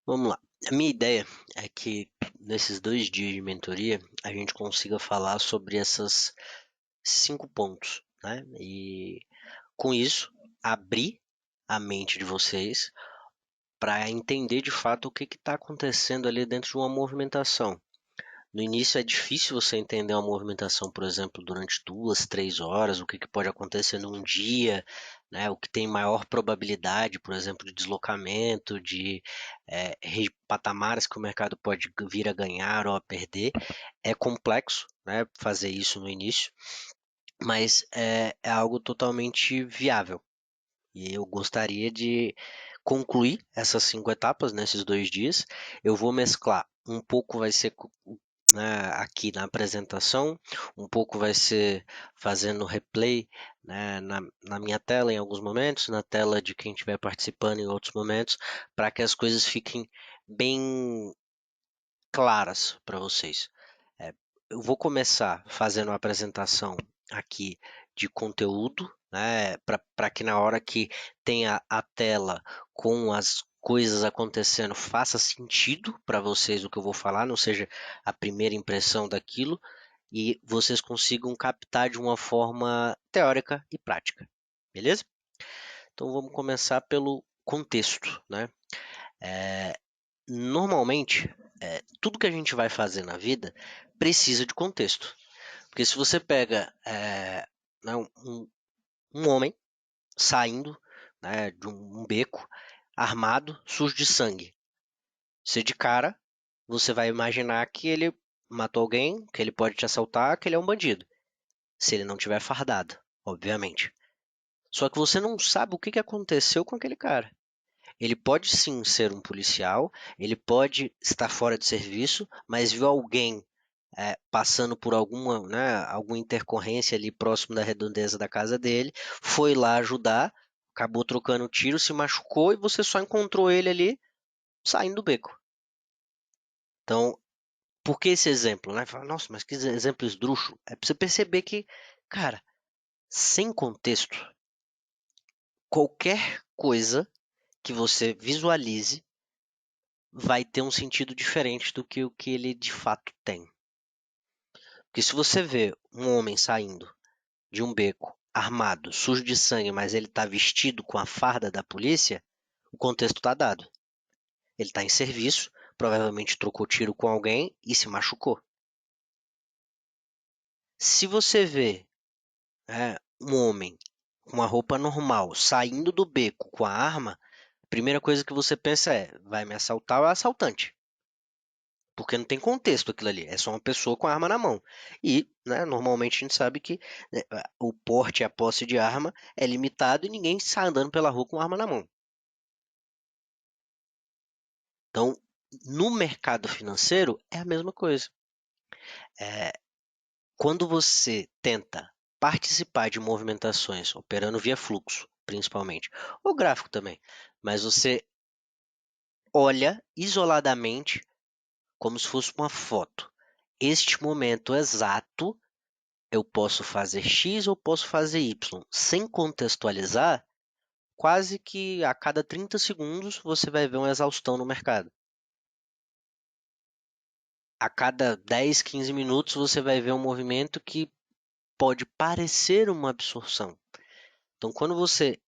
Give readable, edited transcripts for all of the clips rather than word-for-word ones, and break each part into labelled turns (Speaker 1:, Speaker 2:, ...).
Speaker 1: Vamos lá. A minha ideia é que nesses 2 dias de mentoria a gente consiga falar sobre essas 5 pontos, né? E com isso abrir a mente de vocês para entender de fato o que está acontecendo ali dentro de uma movimentação. No início é difícil você entender uma movimentação, por exemplo, durante 2, 3 horas, o que pode acontecer num dia, né? O que tem maior probabilidade, por exemplo, de deslocamento, de patamares que o mercado pode vir a ganhar ou a perder. É complexo, né, fazer isso no início, mas é algo totalmente viável. E eu gostaria de concluir essas 5 etapas nesses 2 dias. Eu vou mesclar. Um pouco vai ser né, aqui na apresentação, um pouco vai ser fazendo replay, né, na minha tela em alguns momentos, na tela de quem estiver participando em outros momentos, para que as coisas fiquem bem claras para vocês. É, eu vou começar fazendo uma apresentação aqui de conteúdo, né, para que na hora que tenha a tela com as coisas acontecendo faça sentido para vocês o que eu vou falar, não seja a primeira impressão daquilo e vocês consigam captar de uma forma teórica e prática, beleza? Então vamos começar pelo contexto, né? Normalmente, tudo que a gente vai fazer na vida precisa de contexto. Porque se você pega né, um homem saindo, né, de um beco, armado, sujo de sangue, você de cara, você vai imaginar que ele matou alguém, que ele pode te assaltar, que ele é um bandido. Se ele não tiver fardado, obviamente. Só que você não sabe o que aconteceu com aquele cara. Ele pode sim ser um policial, ele pode estar fora de serviço, mas viu alguém passando por alguma intercorrência ali próximo da redondeza da casa dele, foi lá ajudar, acabou trocando tiro, se machucou e você só encontrou ele ali saindo do beco. Então, por que esse exemplo, né? Fala, nossa, mas que exemplo esdrúxulo. É pra você perceber que, cara, sem contexto, qualquer coisa que você visualize vai ter um sentido diferente do que o que ele de fato tem. Porque se você vê um homem saindo de um beco armado, sujo de sangue, mas ele está vestido com a farda da polícia, o contexto está dado. Ele está em serviço, provavelmente trocou tiro com alguém e se machucou. Se você vê um homem com uma roupa normal saindo do beco com a arma, a primeira coisa que você pensa é: vai me assaltar ou é assaltante? Porque não tem contexto aquilo ali, é só uma pessoa com a arma na mão. E, né, normalmente a gente sabe que né, o porte e a posse de arma é limitado e ninguém sai andando pela rua com arma na mão. Então, no mercado financeiro é a mesma coisa. É, quando você tenta participar de movimentações operando via fluxo, principalmente, ou gráfico também, mas você olha isoladamente como se fosse uma foto. Este momento exato eu posso fazer X ou posso fazer Y. Sem contextualizar, quase que a cada 30 segundos você vai ver uma exaustão no mercado. A cada 10, 15 minutos você vai ver um movimento que pode parecer uma absorção. Então, quando você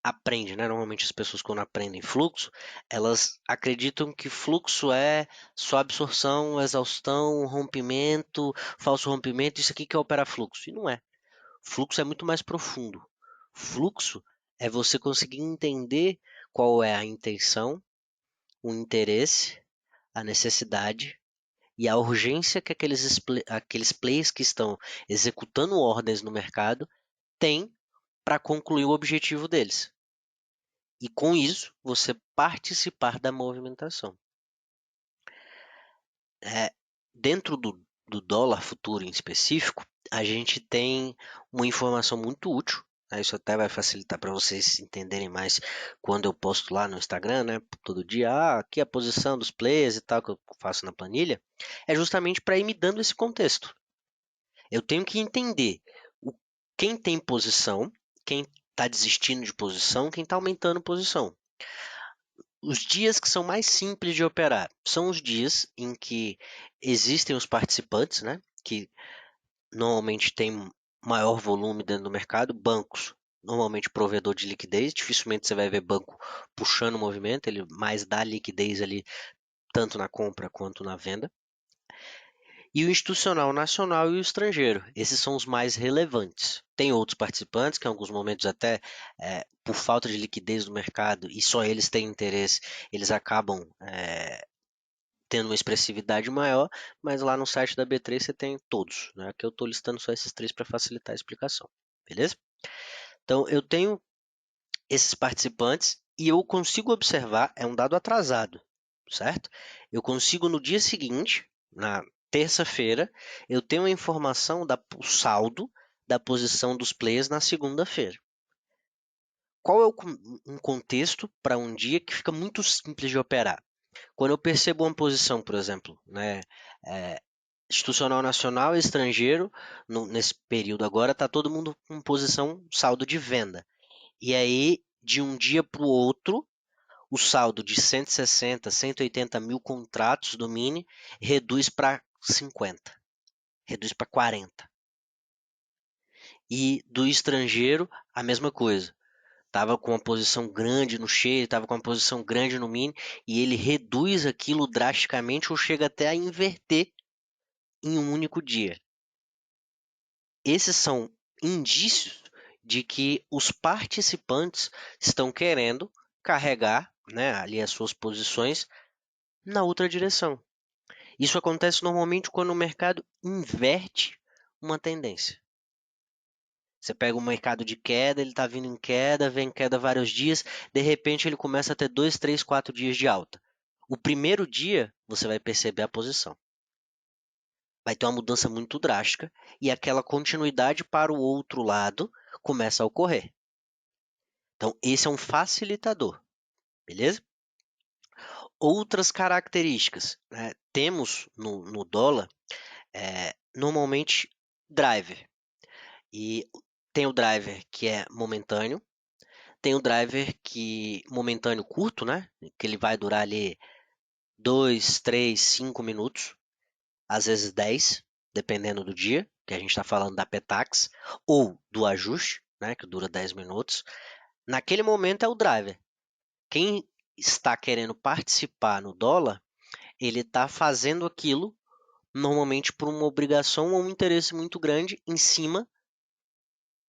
Speaker 1: aprende, né? Normalmente as pessoas quando aprendem fluxo, elas acreditam que fluxo é só absorção, exaustão, rompimento, falso rompimento, isso aqui que é operar fluxo. E não é. Fluxo é muito mais profundo. Fluxo é você conseguir entender qual é a intenção, o interesse, a necessidade e a urgência que aqueles players que estão executando ordens no mercado têm para concluir o objetivo deles. E com isso, você participar da movimentação. É, dentro do dólar futuro em específico, a gente tem uma informação muito útil. Né? Isso até vai facilitar para vocês entenderem mais quando eu posto lá no Instagram, né? Todo dia, aqui a posição dos players e tal, que eu faço na planilha, é justamente para ir me dando esse contexto. Eu tenho que entender quem tem posição, quem está desistindo de posição, quem está aumentando posição. Os dias que são mais simples de operar são os dias em que existem os participantes, né? Que normalmente tem maior volume dentro do mercado, bancos, normalmente provedor de liquidez, dificilmente você vai ver banco puxando o movimento, ele mais dá liquidez ali tanto na compra quanto na venda. E o institucional nacional e o estrangeiro, esses são os mais relevantes. Tem outros participantes que em alguns momentos até por falta de liquidez no mercado e só eles têm interesse, eles acabam tendo uma expressividade maior, mas lá no site da B3 você tem todos, né? Aqui eu estou listando só esses três para facilitar a explicação, beleza? Então eu tenho esses participantes e eu consigo observar, é um dado atrasado, certo? Eu consigo no dia seguinte, na terça-feira, eu tenho a informação do saldo da posição dos players na segunda-feira. Qual é um contexto para um dia que fica muito simples de operar? Quando eu percebo uma posição, por exemplo, né, institucional nacional e estrangeiro, nesse período agora, está todo mundo com posição saldo de venda. E aí, de um dia para o outro, o saldo de 160, 180 mil contratos do Mini reduz para 50, reduz para 40. E do estrangeiro, a mesma coisa. Estava com uma posição grande no share, estava com uma posição grande no mini, e ele reduz aquilo drasticamente ou chega até a inverter em um único dia. Esses são indícios de que os participantes estão querendo carregar, né, ali as suas posições na outra direção. Isso acontece normalmente quando o mercado inverte uma tendência. Você pega um mercado de queda, ele está vindo em queda, vem em queda vários dias, de repente ele começa a ter 2, 3, 4 dias de alta. O primeiro dia você vai perceber a posição. Vai ter uma mudança muito drástica e aquela continuidade para o outro lado começa a ocorrer. Então, esse é um facilitador, beleza? Outras características, né? Temos no dólar normalmente driver. E tem o driver que é momentâneo, tem o driver que momentâneo curto, né? Que ele vai durar ali 2, 3, 5 minutos, às vezes 10, dependendo do dia, que a gente está falando da Petax, ou do ajuste, né? Que dura 10 minutos. Naquele momento é o driver. Quem está querendo participar no dólar, ele está fazendo aquilo normalmente por uma obrigação ou um interesse muito grande em cima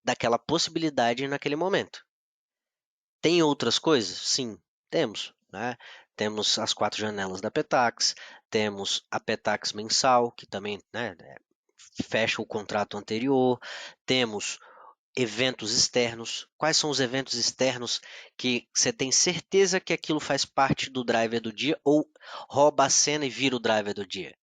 Speaker 1: daquela possibilidade naquele momento. Tem outras coisas? Sim, temos, né? Temos as 4 janelas da Petax, temos a Petax mensal, que também, né, fecha o contrato anterior, temos eventos externos. Quais são os eventos externos que você tem certeza que aquilo faz parte do driver do dia ou rouba a cena e vira o driver do dia?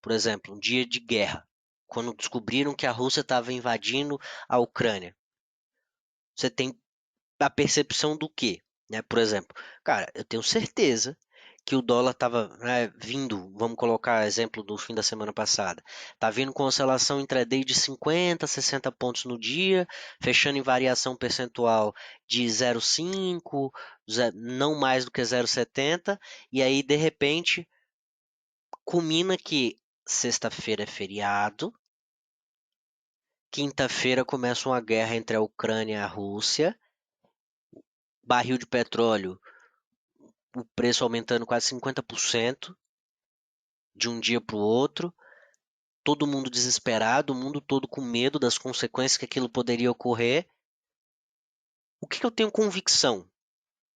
Speaker 1: Por exemplo, um dia de guerra, quando descobriram que a Rússia estava invadindo a Ucrânia. Você tem a percepção do quê? Né? Por exemplo, cara, eu tenho certeza que o dólar estava, né, vindo, vamos colocar exemplo do fim da semana passada, tá vindo com oscilação intraday de 50, 60 pontos no dia, fechando em variação percentual de 0,5, não mais do que 0,70, e aí de repente culmina que sexta-feira é feriado, quinta-feira começa uma guerra entre a Ucrânia e a Rússia, barril de petróleo, o preço aumentando quase 50% de um dia para o outro, todo mundo desesperado, o mundo todo com medo das consequências que aquilo poderia ocorrer. O que eu tenho convicção?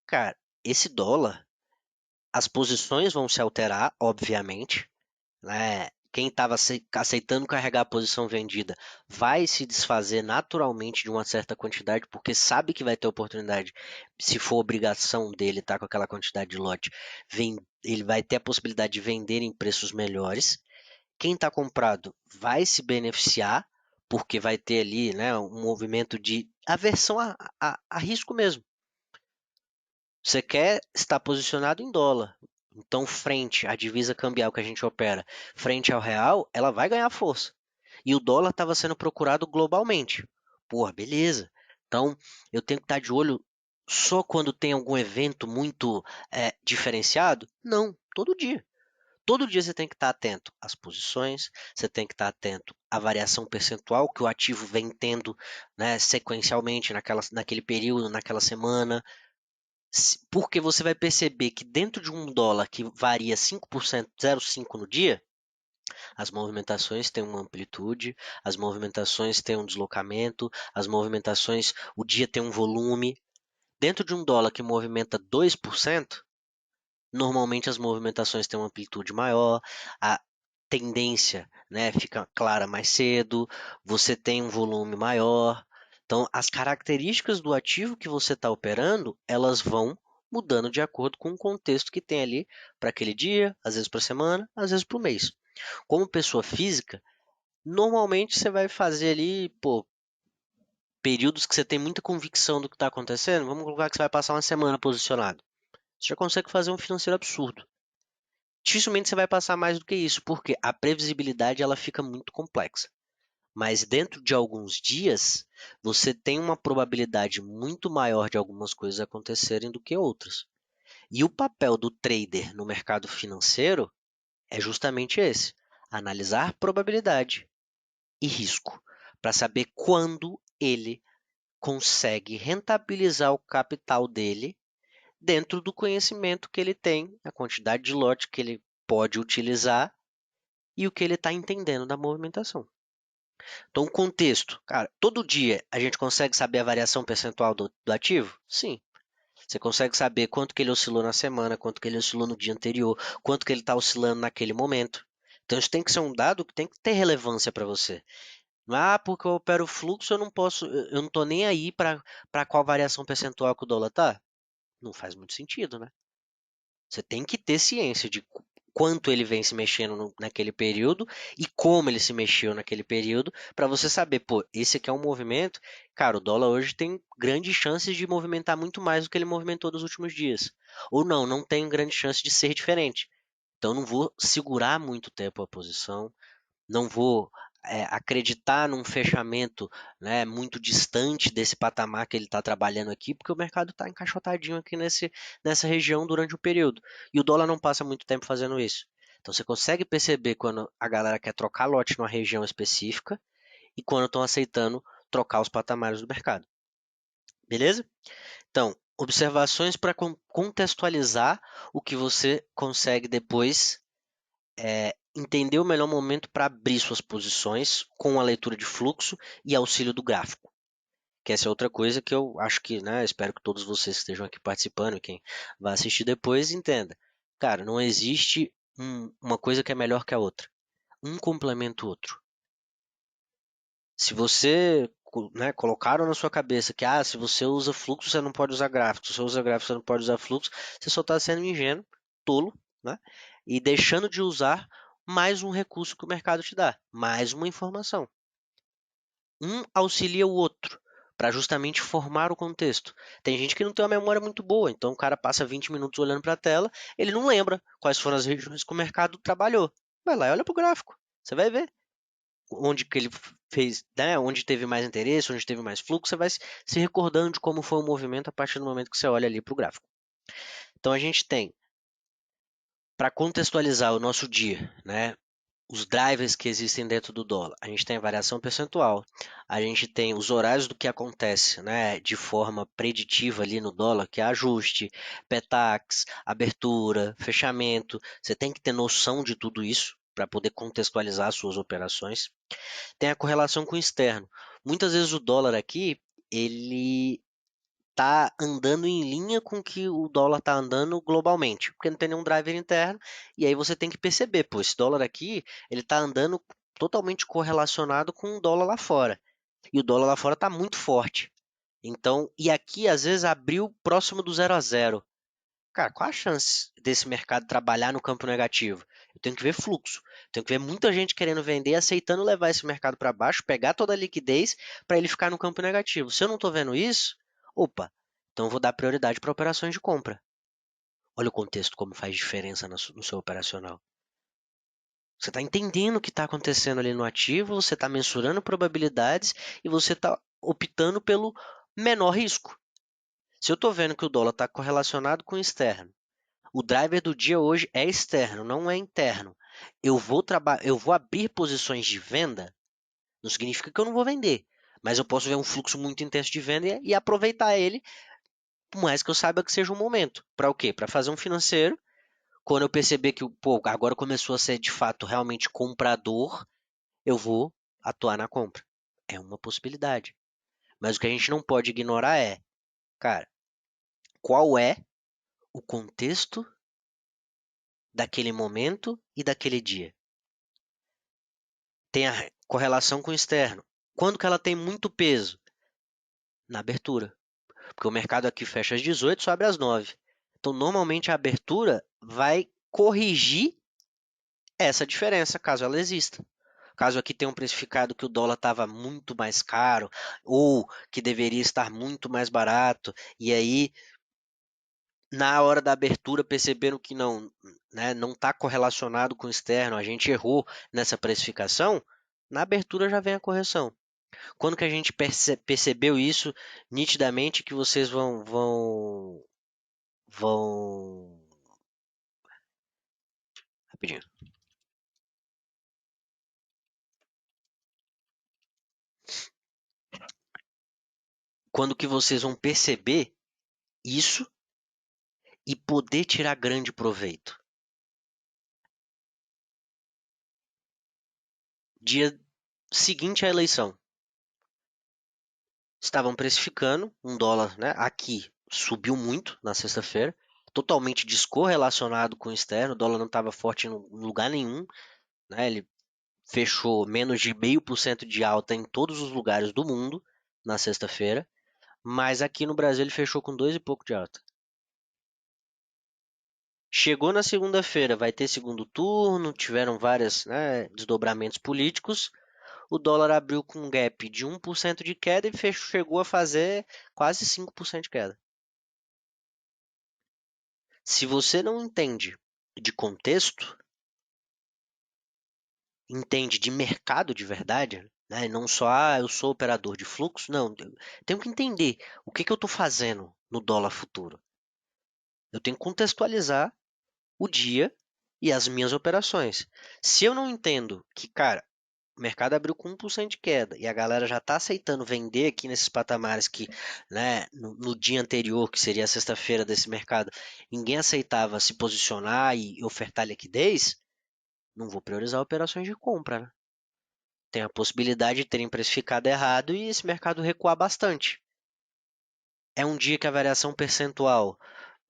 Speaker 1: Cara, esse dólar, as posições vão se alterar, obviamente, né? Quem estava aceitando carregar a posição vendida vai se desfazer naturalmente de uma certa quantidade, porque sabe que vai ter oportunidade, se for obrigação dele estar com aquela quantidade de lote, ele vai ter a possibilidade de vender em preços melhores. Quem está comprado vai se beneficiar, porque vai ter ali, né, um movimento de aversão a risco mesmo. Você quer estar posicionado em dólar. Então, frente à divisa cambial que a gente opera, frente ao real, ela vai ganhar força. E o dólar estava sendo procurado globalmente. Porra, beleza. Então, eu tenho que estar de olho Só quando tem algum evento muito diferenciado? Não, todo dia. Todo dia você tem que estar atento às posições, você tem que estar atento à variação percentual que o ativo vem tendo, né, sequencialmente naquele período, naquela semana. Porque você vai perceber que dentro de um dólar que varia 5%, 0,5 no dia, as movimentações têm uma amplitude, as movimentações têm um deslocamento, as movimentações, o dia tem um volume. Dentro de um dólar que movimenta 2%, normalmente as movimentações têm uma amplitude maior, a tendência, né, fica clara mais cedo, você tem um volume maior. Então, as características do ativo que você está operando, elas vão mudando de acordo com o contexto que tem ali para aquele dia, às vezes para a semana, às vezes para o mês. Como pessoa física, normalmente você vai fazer ali, pô, períodos que você tem muita convicção do que está acontecendo. Vamos colocar que você vai passar uma semana posicionado. Você já consegue fazer um financeiro absurdo. Dificilmente você vai passar mais do que isso, porque a previsibilidade ela fica muito complexa. Mas dentro de alguns dias, você tem uma probabilidade muito maior de algumas coisas acontecerem do que outras. E o papel do trader no mercado financeiro é justamente esse: analisar probabilidade e risco, para saber quando ele consegue rentabilizar o capital dele dentro do conhecimento que ele tem, a quantidade de lote que ele pode utilizar e o que ele está entendendo da movimentação. Então, o contexto, cara, todo dia a gente consegue saber a variação percentual do ativo? Sim. Você consegue saber quanto que ele oscilou na semana, quanto que ele oscilou no dia anterior, quanto que ele está oscilando naquele momento. Então, isso tem que ser um dado que tem que ter relevância para você. Ah, porque eu opero fluxo, eu não posso, eu não estou nem aí para qual variação percentual que o dólar tá. Não faz muito sentido, né? Você tem que ter ciência de quanto ele vem se mexendo naquele período e como ele se mexeu naquele período, para você saber, pô, esse aqui é um movimento. Cara, o dólar hoje tem grandes chances de movimentar muito mais do que ele movimentou nos últimos dias. Ou não, não tem grande chance de ser diferente. Então, não vou segurar muito tempo a posição, não vou acreditar num fechamento, né, muito distante desse patamar que ele está trabalhando aqui, porque o mercado está encaixotadinho aqui nessa região durante o período. E o dólar não passa muito tempo fazendo isso. Então você consegue perceber quando a galera quer trocar lote numa região específica e quando estão aceitando trocar os patamares do mercado. Beleza? Então, observações para contextualizar o que você consegue depois entender o melhor momento para abrir suas posições com a leitura de fluxo e auxílio do gráfico. Que essa é outra coisa que eu acho que, né, espero que todos vocês que estejam aqui participando, quem vai assistir depois, entenda. Cara, não existe uma coisa que é melhor que a outra. Um complementa o outro. Se você, né, colocaram na sua cabeça que, se você usa fluxo, você não pode usar gráfico. Se você usa gráfico, você não pode usar fluxo, você só está sendo ingênuo, tolo, né? E deixando de usar mais um recurso que o mercado te dá, mais uma informação. Um auxilia o outro para justamente formar o contexto. Tem gente que não tem uma memória muito boa, então o cara passa 20 minutos olhando para a tela, ele não lembra quais foram as regiões que o mercado trabalhou. Vai lá e olha para o gráfico, você vai ver onde que ele fez, né, onde teve mais interesse, onde teve mais fluxo, você vai se recordando de como foi o movimento a partir do momento que você olha ali para o gráfico. Então a gente tem, para contextualizar o nosso dia, né, os drivers que existem dentro do dólar. A gente tem a variação percentual, a gente tem os horários do que acontece, né, de forma preditiva ali no dólar, que é ajuste, PETAX, abertura, fechamento. Você tem que ter noção de tudo isso para poder contextualizar suas operações. Tem a correlação com o externo. Muitas vezes o dólar aqui, ele tá andando em linha com que o dólar tá andando globalmente, porque não tem nenhum driver interno, e aí você tem que perceber, pô, esse dólar aqui, ele tá andando totalmente correlacionado com o dólar lá fora. E o dólar lá fora tá muito forte. Então, e aqui às vezes abriu próximo do 0 a 0. Cara, qual a chance desse mercado trabalhar no campo negativo? Eu tenho que ver fluxo. Tenho que ver muita gente querendo vender, aceitando levar esse mercado para baixo, pegar toda a liquidez para ele ficar no campo negativo. Se eu não estou vendo isso, opa, então eu vou dar prioridade para operações de compra. Olha o contexto como faz diferença no seu operacional. Você está entendendo o que está acontecendo ali no ativo, você está mensurando probabilidades e você está optando pelo menor risco. Se eu estou vendo que o dólar está correlacionado com o externo, o driver do dia hoje é externo, não é interno. Eu vou abrir posições de venda, não significa que eu não vou vender, mas eu posso ver um fluxo muito intenso de venda e aproveitar ele, por mais que eu saiba que seja um momento. Para o quê? Para fazer um financeiro. Quando eu perceber que pô, agora começou a ser de fato realmente comprador, eu vou atuar na compra. É uma possibilidade. Mas o que a gente não pode ignorar é, cara, qual é o contexto daquele momento e daquele dia? Tem a correlação com o externo. Quando que ela tem muito peso? Na abertura. Porque o mercado aqui fecha às 18, só abre às 9. Então, normalmente a abertura vai corrigir essa diferença, caso ela exista. Caso aqui tenham precificado que o dólar estava muito mais caro ou que deveria estar muito mais barato, e aí na hora da abertura perceberam que não, né, não está correlacionado com o externo, a gente errou nessa precificação, na abertura já vem a correção. Quando que a gente percebeu isso nitidamente que vocês vão rapidinho. Quando que vocês vão perceber isso e poder tirar grande proveito? Dia seguinte à eleição. Estavam precificando um dólar, né? Aqui subiu muito na sexta-feira, totalmente descorrelacionado com o externo. O dólar não estava forte em lugar nenhum, né? Ele fechou menos de 0,5% de alta em todos os lugares do mundo na sexta-feira, mas aqui no Brasil ele fechou com 2 e pouco de alta. Chegou na segunda-feira, vai ter segundo turno, tiveram vários, né, desdobramentos políticos. O dólar abriu com um gap de 1% de queda e chegou a fazer quase 5% de queda. Se você não entende de contexto, entende de mercado de verdade, né? Não só, eu sou operador de fluxo, não. Eu tenho que entender o que eu estou fazendo no dólar futuro. Eu tenho que contextualizar o dia e as minhas operações. Se eu não entendo que, cara, o mercado abriu com 1% de queda e a galera já está aceitando vender aqui nesses patamares que, né, no dia anterior, que seria a sexta-feira desse mercado, ninguém aceitava se posicionar e ofertar liquidez, não vou priorizar operações de compra, né? Tem a possibilidade de terem precificado errado e esse mercado recuar bastante. É um dia que a variação percentual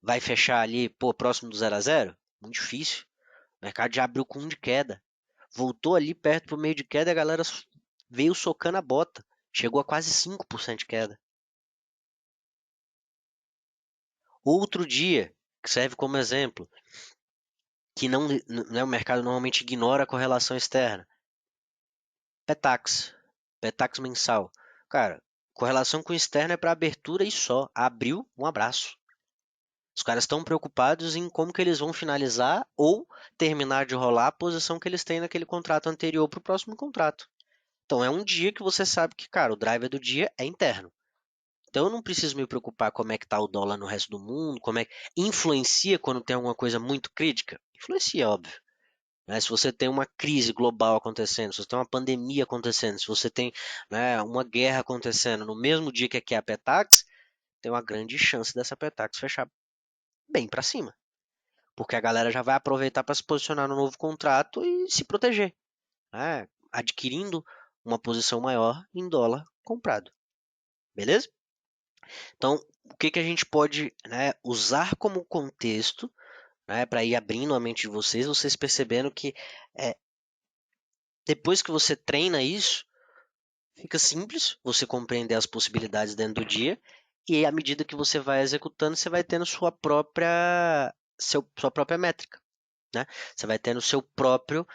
Speaker 1: vai fechar ali, pô, próximo do 0 a 0? Muito difícil. O mercado já abriu com 1 de queda. Voltou ali perto pro meio de queda e a galera veio socando a bota. Chegou a quase 5% de queda. Outro dia, que serve como exemplo, que não, né, o mercado normalmente ignora a correlação externa. Petax. Petax mensal. Cara, correlação com o externo é para abertura e só. Abriu, um abraço. Os caras estão preocupados em como que eles vão finalizar ou terminar de rolar a posição que eles têm naquele contrato anterior para o próximo contrato. Então é um dia que você sabe que, cara, o driver do dia é interno. Então eu não preciso me preocupar como é que está o dólar no resto do mundo, como é que influencia quando tem alguma coisa muito crítica. Influencia, óbvio. Né? Se você tem uma crise global acontecendo, se você tem uma pandemia acontecendo, se você tem, né, uma guerra acontecendo no mesmo dia que aqui é a Petax, tem uma grande chance dessa Petax fechar bem para cima. Porque a galera já vai aproveitar para se posicionar no novo contrato e se proteger, né? Adquirindo uma posição maior em dólar comprado. Beleza? Então, o que, que a gente pode, né, usar como contexto, né, para ir abrindo a mente de vocês, vocês percebendo que é, depois que você treina isso, fica simples você compreender as possibilidades dentro do dia e à medida que você vai executando, você vai tendo sua própria métrica, né? Você vai tendo seu próprio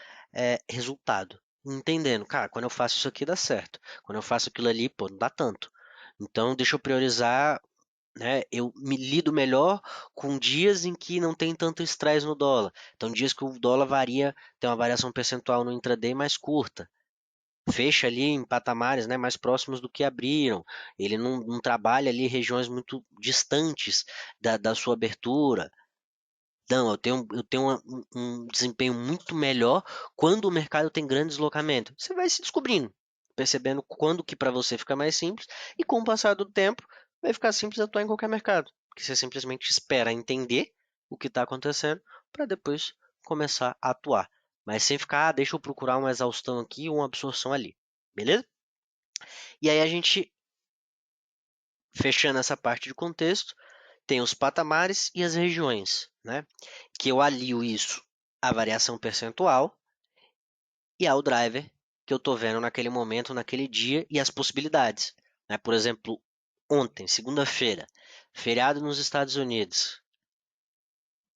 Speaker 1: resultado. Entendendo, cara, quando eu faço isso aqui dá certo. Quando eu faço aquilo ali, pô, não dá tanto. Então, deixa eu priorizar, né? Eu me lido melhor com dias em que não tem tanto estresse no dólar. Então, dias que o dólar varia, tem uma variação percentual no intraday mais curta. fecha ali em patamares, né, mais próximos do que abriram. Ele não trabalha ali regiões muito distantes da sua abertura. Não, eu tenho um desempenho muito melhor quando o mercado tem grande deslocamento. Você vai se descobrindo, percebendo quando que para você fica mais simples, e com o passar do tempo vai ficar simples atuar em qualquer mercado, porque você simplesmente espera entender o que está acontecendo para depois começar a atuar. Mas sem ficar, deixa eu procurar uma exaustão aqui ou uma absorção ali, beleza? E aí a gente, fechando essa parte de contexto, tem os patamares e as regiões, né? Que eu alio isso à variação percentual e ao driver que eu estou vendo naquele momento, naquele dia e as possibilidades, né? Por exemplo, ontem, segunda-feira, feriado nos Estados Unidos,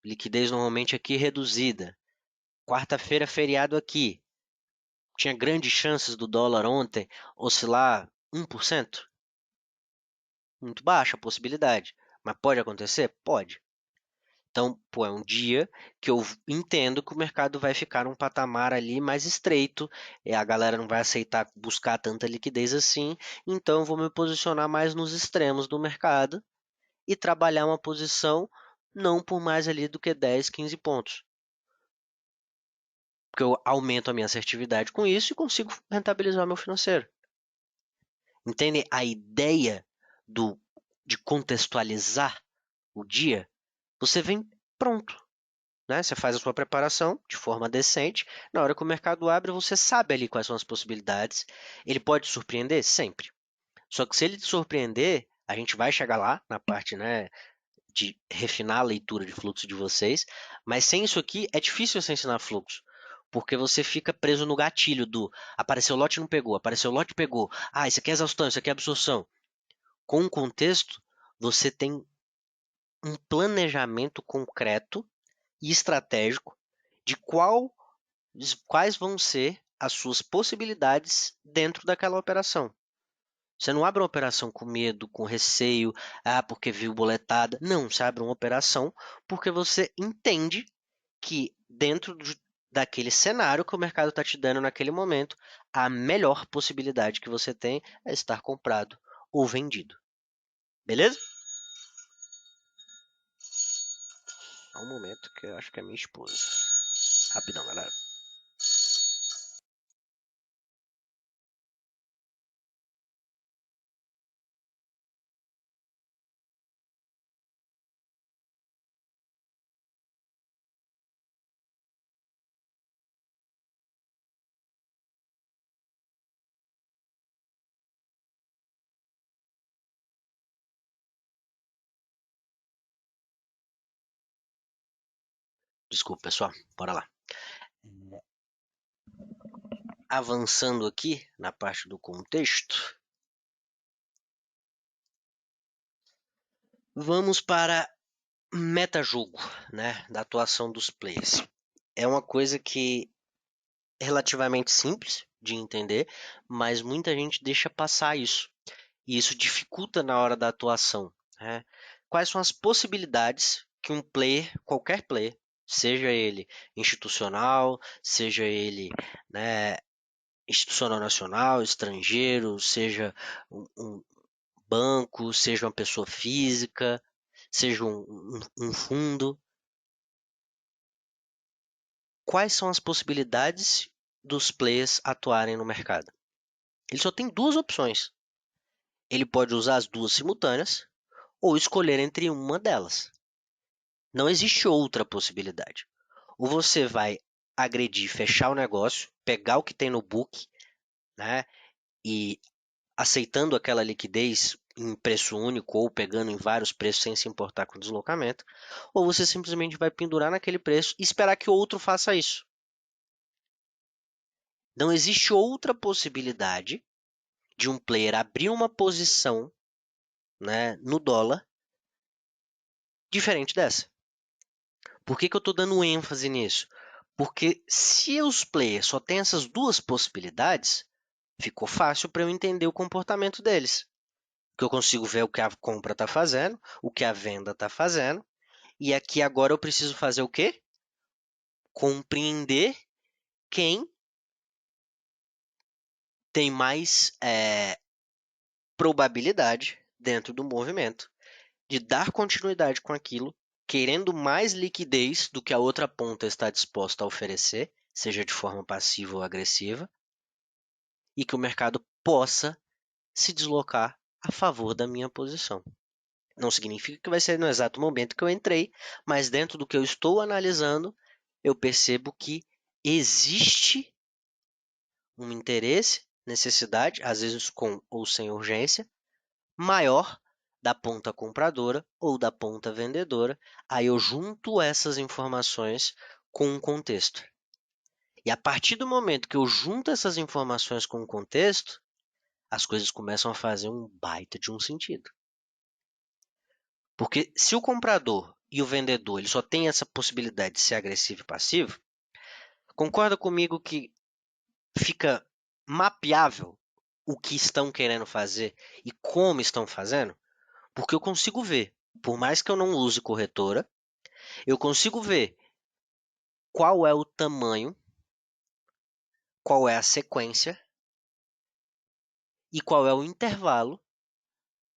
Speaker 1: liquidez normalmente aqui reduzida. Quarta-feira, feriado aqui. Tinha grandes chances do dólar ontem oscilar 1%. Muito baixa a possibilidade. Mas pode acontecer? Pode. Então, pô, é um dia que eu entendo que o mercado vai ficar num patamar ali mais estreito, a galera não vai aceitar buscar tanta liquidez assim, então eu vou me posicionar mais nos extremos do mercado e trabalhar uma posição não por mais ali do que 10, 15 pontos. Porque eu aumento a minha assertividade com isso e consigo rentabilizar o meu financeiro. Entende a ideia do, de contextualizar o dia? Você vem pronto. Né? Você faz a sua preparação de forma decente. Na hora que o mercado abre, você sabe ali quais são as possibilidades. Ele pode surpreender? Sempre. Só que se ele te surpreender, a gente vai chegar lá na parte, né, de refinar a leitura de fluxo de vocês. Mas sem isso aqui, é difícil você ensinar fluxo. Porque você fica preso no gatilho do apareceu o lote não pegou, apareceu o lote pegou. Ah, isso aqui é exaustão, isso aqui é absorção. Com o contexto, você tem um planejamento concreto e estratégico de quais vão ser as suas possibilidades dentro daquela operação. Você não abre uma operação com medo, com receio, porque viu boletada. Não, você abre uma operação porque você entende que daquele cenário que o mercado está te dando naquele momento, a melhor possibilidade que você tem é estar comprado ou vendido. Beleza? Só um momento que eu acho que é minha esposa. Rapidão, galera. Desculpa, pessoal. Bora lá. Avançando aqui na parte do contexto, vamos para metajogo, né, da atuação dos players. É uma coisa que é relativamente simples de entender, mas muita gente deixa passar isso. E isso dificulta na hora da atuação, né? Quais são as possibilidades que um player, qualquer player, seja ele institucional, seja ele, né, institucional nacional, estrangeiro, seja um banco, seja uma pessoa física, seja um fundo. Quais são as possibilidades dos players atuarem no mercado? Ele só tem duas opções. Ele pode usar as duas simultâneas ou escolher entre uma delas. Não existe outra possibilidade. Ou você vai agredir, fechar o negócio, pegar o que tem no book, né, e aceitando aquela liquidez em preço único ou pegando em vários preços sem se importar com o deslocamento, ou você simplesmente vai pendurar naquele preço e esperar que o outro faça isso. Não existe outra possibilidade de um player abrir uma posição, né, no dólar diferente dessa. Por que que eu estou dando ênfase nisso? Porque se os players só têm essas duas possibilidades, ficou fácil para eu entender o comportamento deles. Que eu consigo ver o que a compra está fazendo, o que a venda está fazendo, e aqui agora eu preciso fazer o quê? Compreender quem tem mais probabilidade dentro do movimento de dar continuidade com aquilo, querendo mais liquidez do que a outra ponta está disposta a oferecer, seja de forma passiva ou agressiva, e que o mercado possa se deslocar a favor da minha posição. Não significa que vai ser no exato momento que eu entrei, mas dentro do que eu estou analisando, eu percebo que existe um interesse, necessidade, às vezes com ou sem urgência, maior da ponta compradora ou da ponta vendedora. Aí eu junto essas informações com um contexto. E a partir do momento que eu junto essas informações com um contexto, as coisas começam a fazer um baita de um sentido. Porque se o comprador e o vendedor ele só tem essa possibilidade de ser agressivo e passivo, concorda comigo que fica mapeável o que estão querendo fazer e como estão fazendo? Porque eu consigo ver, por mais que eu não use corretora, eu consigo ver qual é o tamanho, qual é a sequência e qual é o intervalo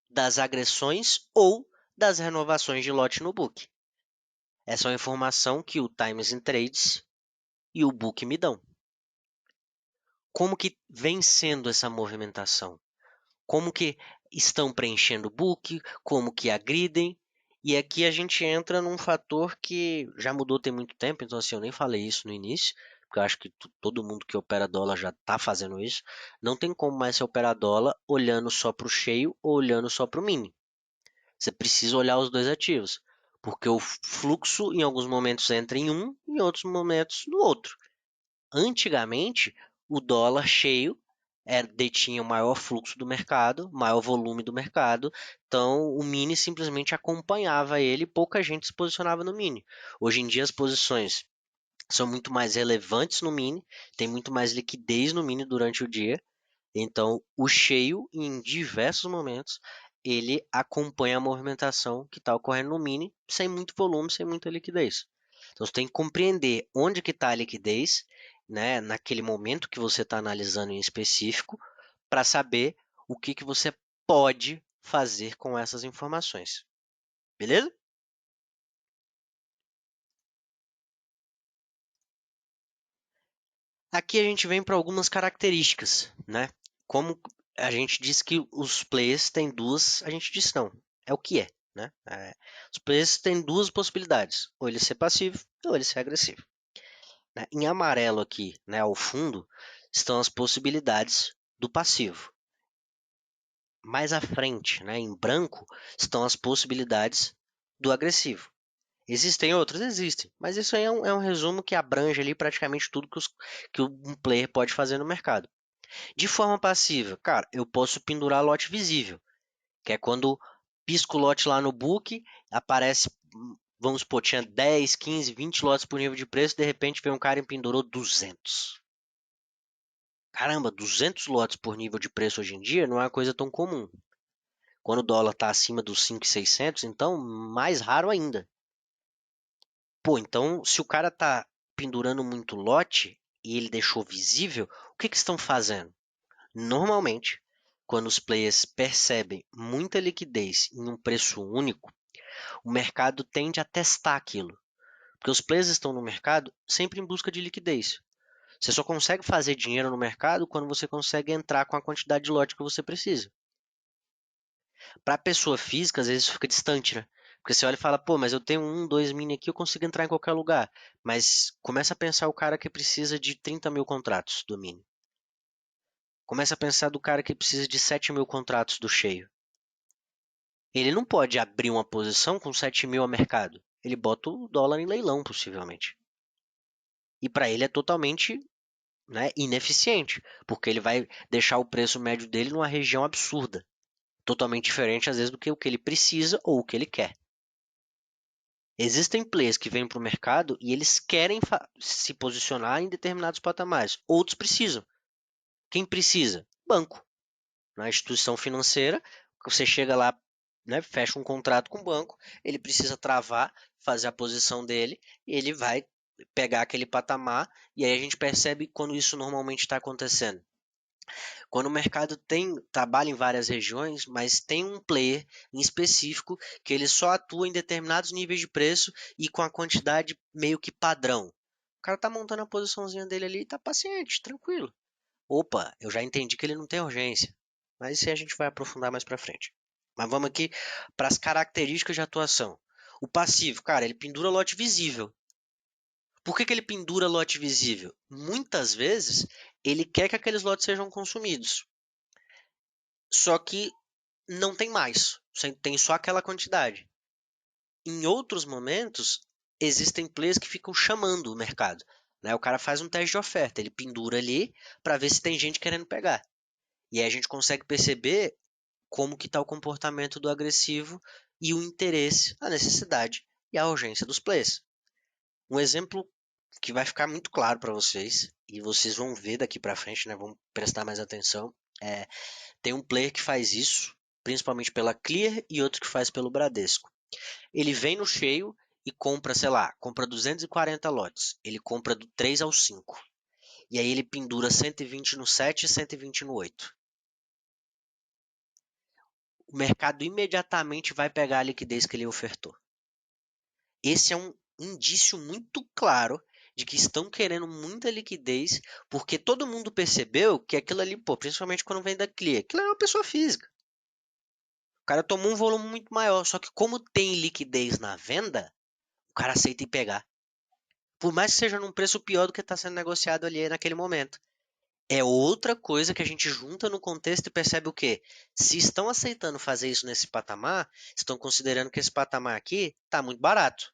Speaker 1: das agressões ou das renovações de lote no book. Essa é uma informação que o Times in Trades e o book me dão. Como que vem sendo essa movimentação? Como que estão preenchendo o book? Como que agridem? E aqui a gente entra num fator que já mudou tem muito tempo, então assim, eu nem falei isso no início, porque eu acho que todo mundo que opera dólar já está fazendo isso. Não tem como mais você operar dólar olhando só para o cheio ou olhando só para o mini. Você precisa olhar os dois ativos, porque o fluxo em alguns momentos entra em um, em outros momentos no outro. Antigamente, o dólar cheio detinha o maior fluxo do mercado, maior volume do mercado, então o mini simplesmente acompanhava ele, pouca gente se posicionava no mini. Hoje em dia as posições são muito mais relevantes no mini, tem muito mais liquidez no mini durante o dia, então o cheio em diversos momentos ele acompanha a movimentação que está ocorrendo no mini sem muito volume, sem muita liquidez. Então você tem que compreender onde que está a liquidez, né, naquele momento que você está analisando em específico, para saber o que, que você pode fazer com essas informações. Beleza? Aqui a gente vem para algumas características, né? Como a gente diz que os players têm duas, a gente diz não, é o que é, né? Os players têm duas possibilidades, ou ele ser passivo ou ele ser agressivo. Né? Em amarelo aqui, né, ao fundo, estão as possibilidades do passivo. Mais à frente, né, em branco, estão as possibilidades do agressivo. Existem outros? Existem, mas isso aí é um resumo que abrange ali praticamente tudo que um player pode fazer no mercado. De forma passiva, cara, eu posso pendurar lote visível, que é quando pisco o lote lá no book, aparece, vamos supor, tinha 10, 15, 20 lotes por nível de preço, de repente vem um cara e pendurou 200. Caramba, 200 lotes por nível de preço hoje em dia não é uma coisa tão comum. Quando o dólar está acima dos 5.600, então mais raro ainda. Pô, então se o cara tá pendurando muito lote e ele deixou visível, o que que estão fazendo? Normalmente, quando os players percebem muita liquidez em um preço único, o mercado tende a testar aquilo. Porque os players estão no mercado sempre em busca de liquidez. Você só consegue fazer dinheiro no mercado quando você consegue entrar com a quantidade de lote que você precisa. Para a pessoa física, às vezes isso fica distante, né? Porque você olha e fala, pô, mas eu tenho um, dois mini aqui, eu consigo entrar em qualquer lugar. Mas começa a pensar o cara que precisa de 30 mil contratos do mini. Começa a pensar do cara que precisa de 7 mil contratos do cheio. Ele não pode abrir uma posição com 7 mil a mercado. Ele bota o dólar em leilão, possivelmente. E para ele é totalmente, né, ineficiente, porque ele vai deixar o preço médio dele numa região absurda. Totalmente diferente, às vezes, do que o que ele precisa ou o que ele quer. Existem players que vêm para o mercado e eles querem se posicionar em determinados patamares. Outros precisam. Quem precisa? Banco. Na instituição financeira, você chega lá, né, fecha um contrato com o banco, ele precisa travar, fazer a posição dele, e ele vai pegar aquele patamar, e aí a gente percebe quando isso normalmente está acontecendo. Quando o mercado trabalha em várias regiões, mas tem um player em específico que ele só atua em determinados níveis de preço e com a quantidade meio que padrão. O cara tá montando a posiçãozinha dele ali e tá paciente, tranquilo. Opa, eu já entendi que ele não tem urgência. Mas isso aí a gente vai aprofundar mais pra frente. Mas vamos aqui para as características de atuação. O passivo, cara, ele pendura lote visível. Por que ele pendura lote visível? Muitas vezes ele quer que aqueles lotes sejam consumidos. Só que não tem mais, tem só aquela quantidade. Em outros momentos, existem players que ficam chamando o mercado. Né? O cara faz um teste de oferta, ele pendura ali para ver se tem gente querendo pegar. E aí a gente consegue perceber como que está o comportamento do agressivo e o interesse, a necessidade e a urgência dos players. Um exemplo que vai ficar muito claro para vocês, e vocês vão ver daqui para frente, né, vão prestar mais atenção, tem um player que faz isso, principalmente pela Clear e outro que faz pelo Bradesco. Ele vem no cheio e compra, sei lá, compra 240 lotes. Ele compra do 3 ao 5. E aí ele pendura 120 no 7 e 120 no 8. O mercado imediatamente vai pegar a liquidez que ele ofertou. Esse é um indício muito claro de que estão querendo muita liquidez, porque todo mundo percebeu que aquilo ali, pô, principalmente quando vem da Clear, aquilo é uma pessoa física. O cara tomou um volume muito maior, só que como tem liquidez na venda, o cara aceita ir pegar. Por mais que seja num preço pior do que está sendo negociado ali naquele momento. É outra coisa que a gente junta no contexto e percebe o quê? Se estão aceitando fazer isso nesse patamar, estão considerando que esse patamar aqui está muito barato,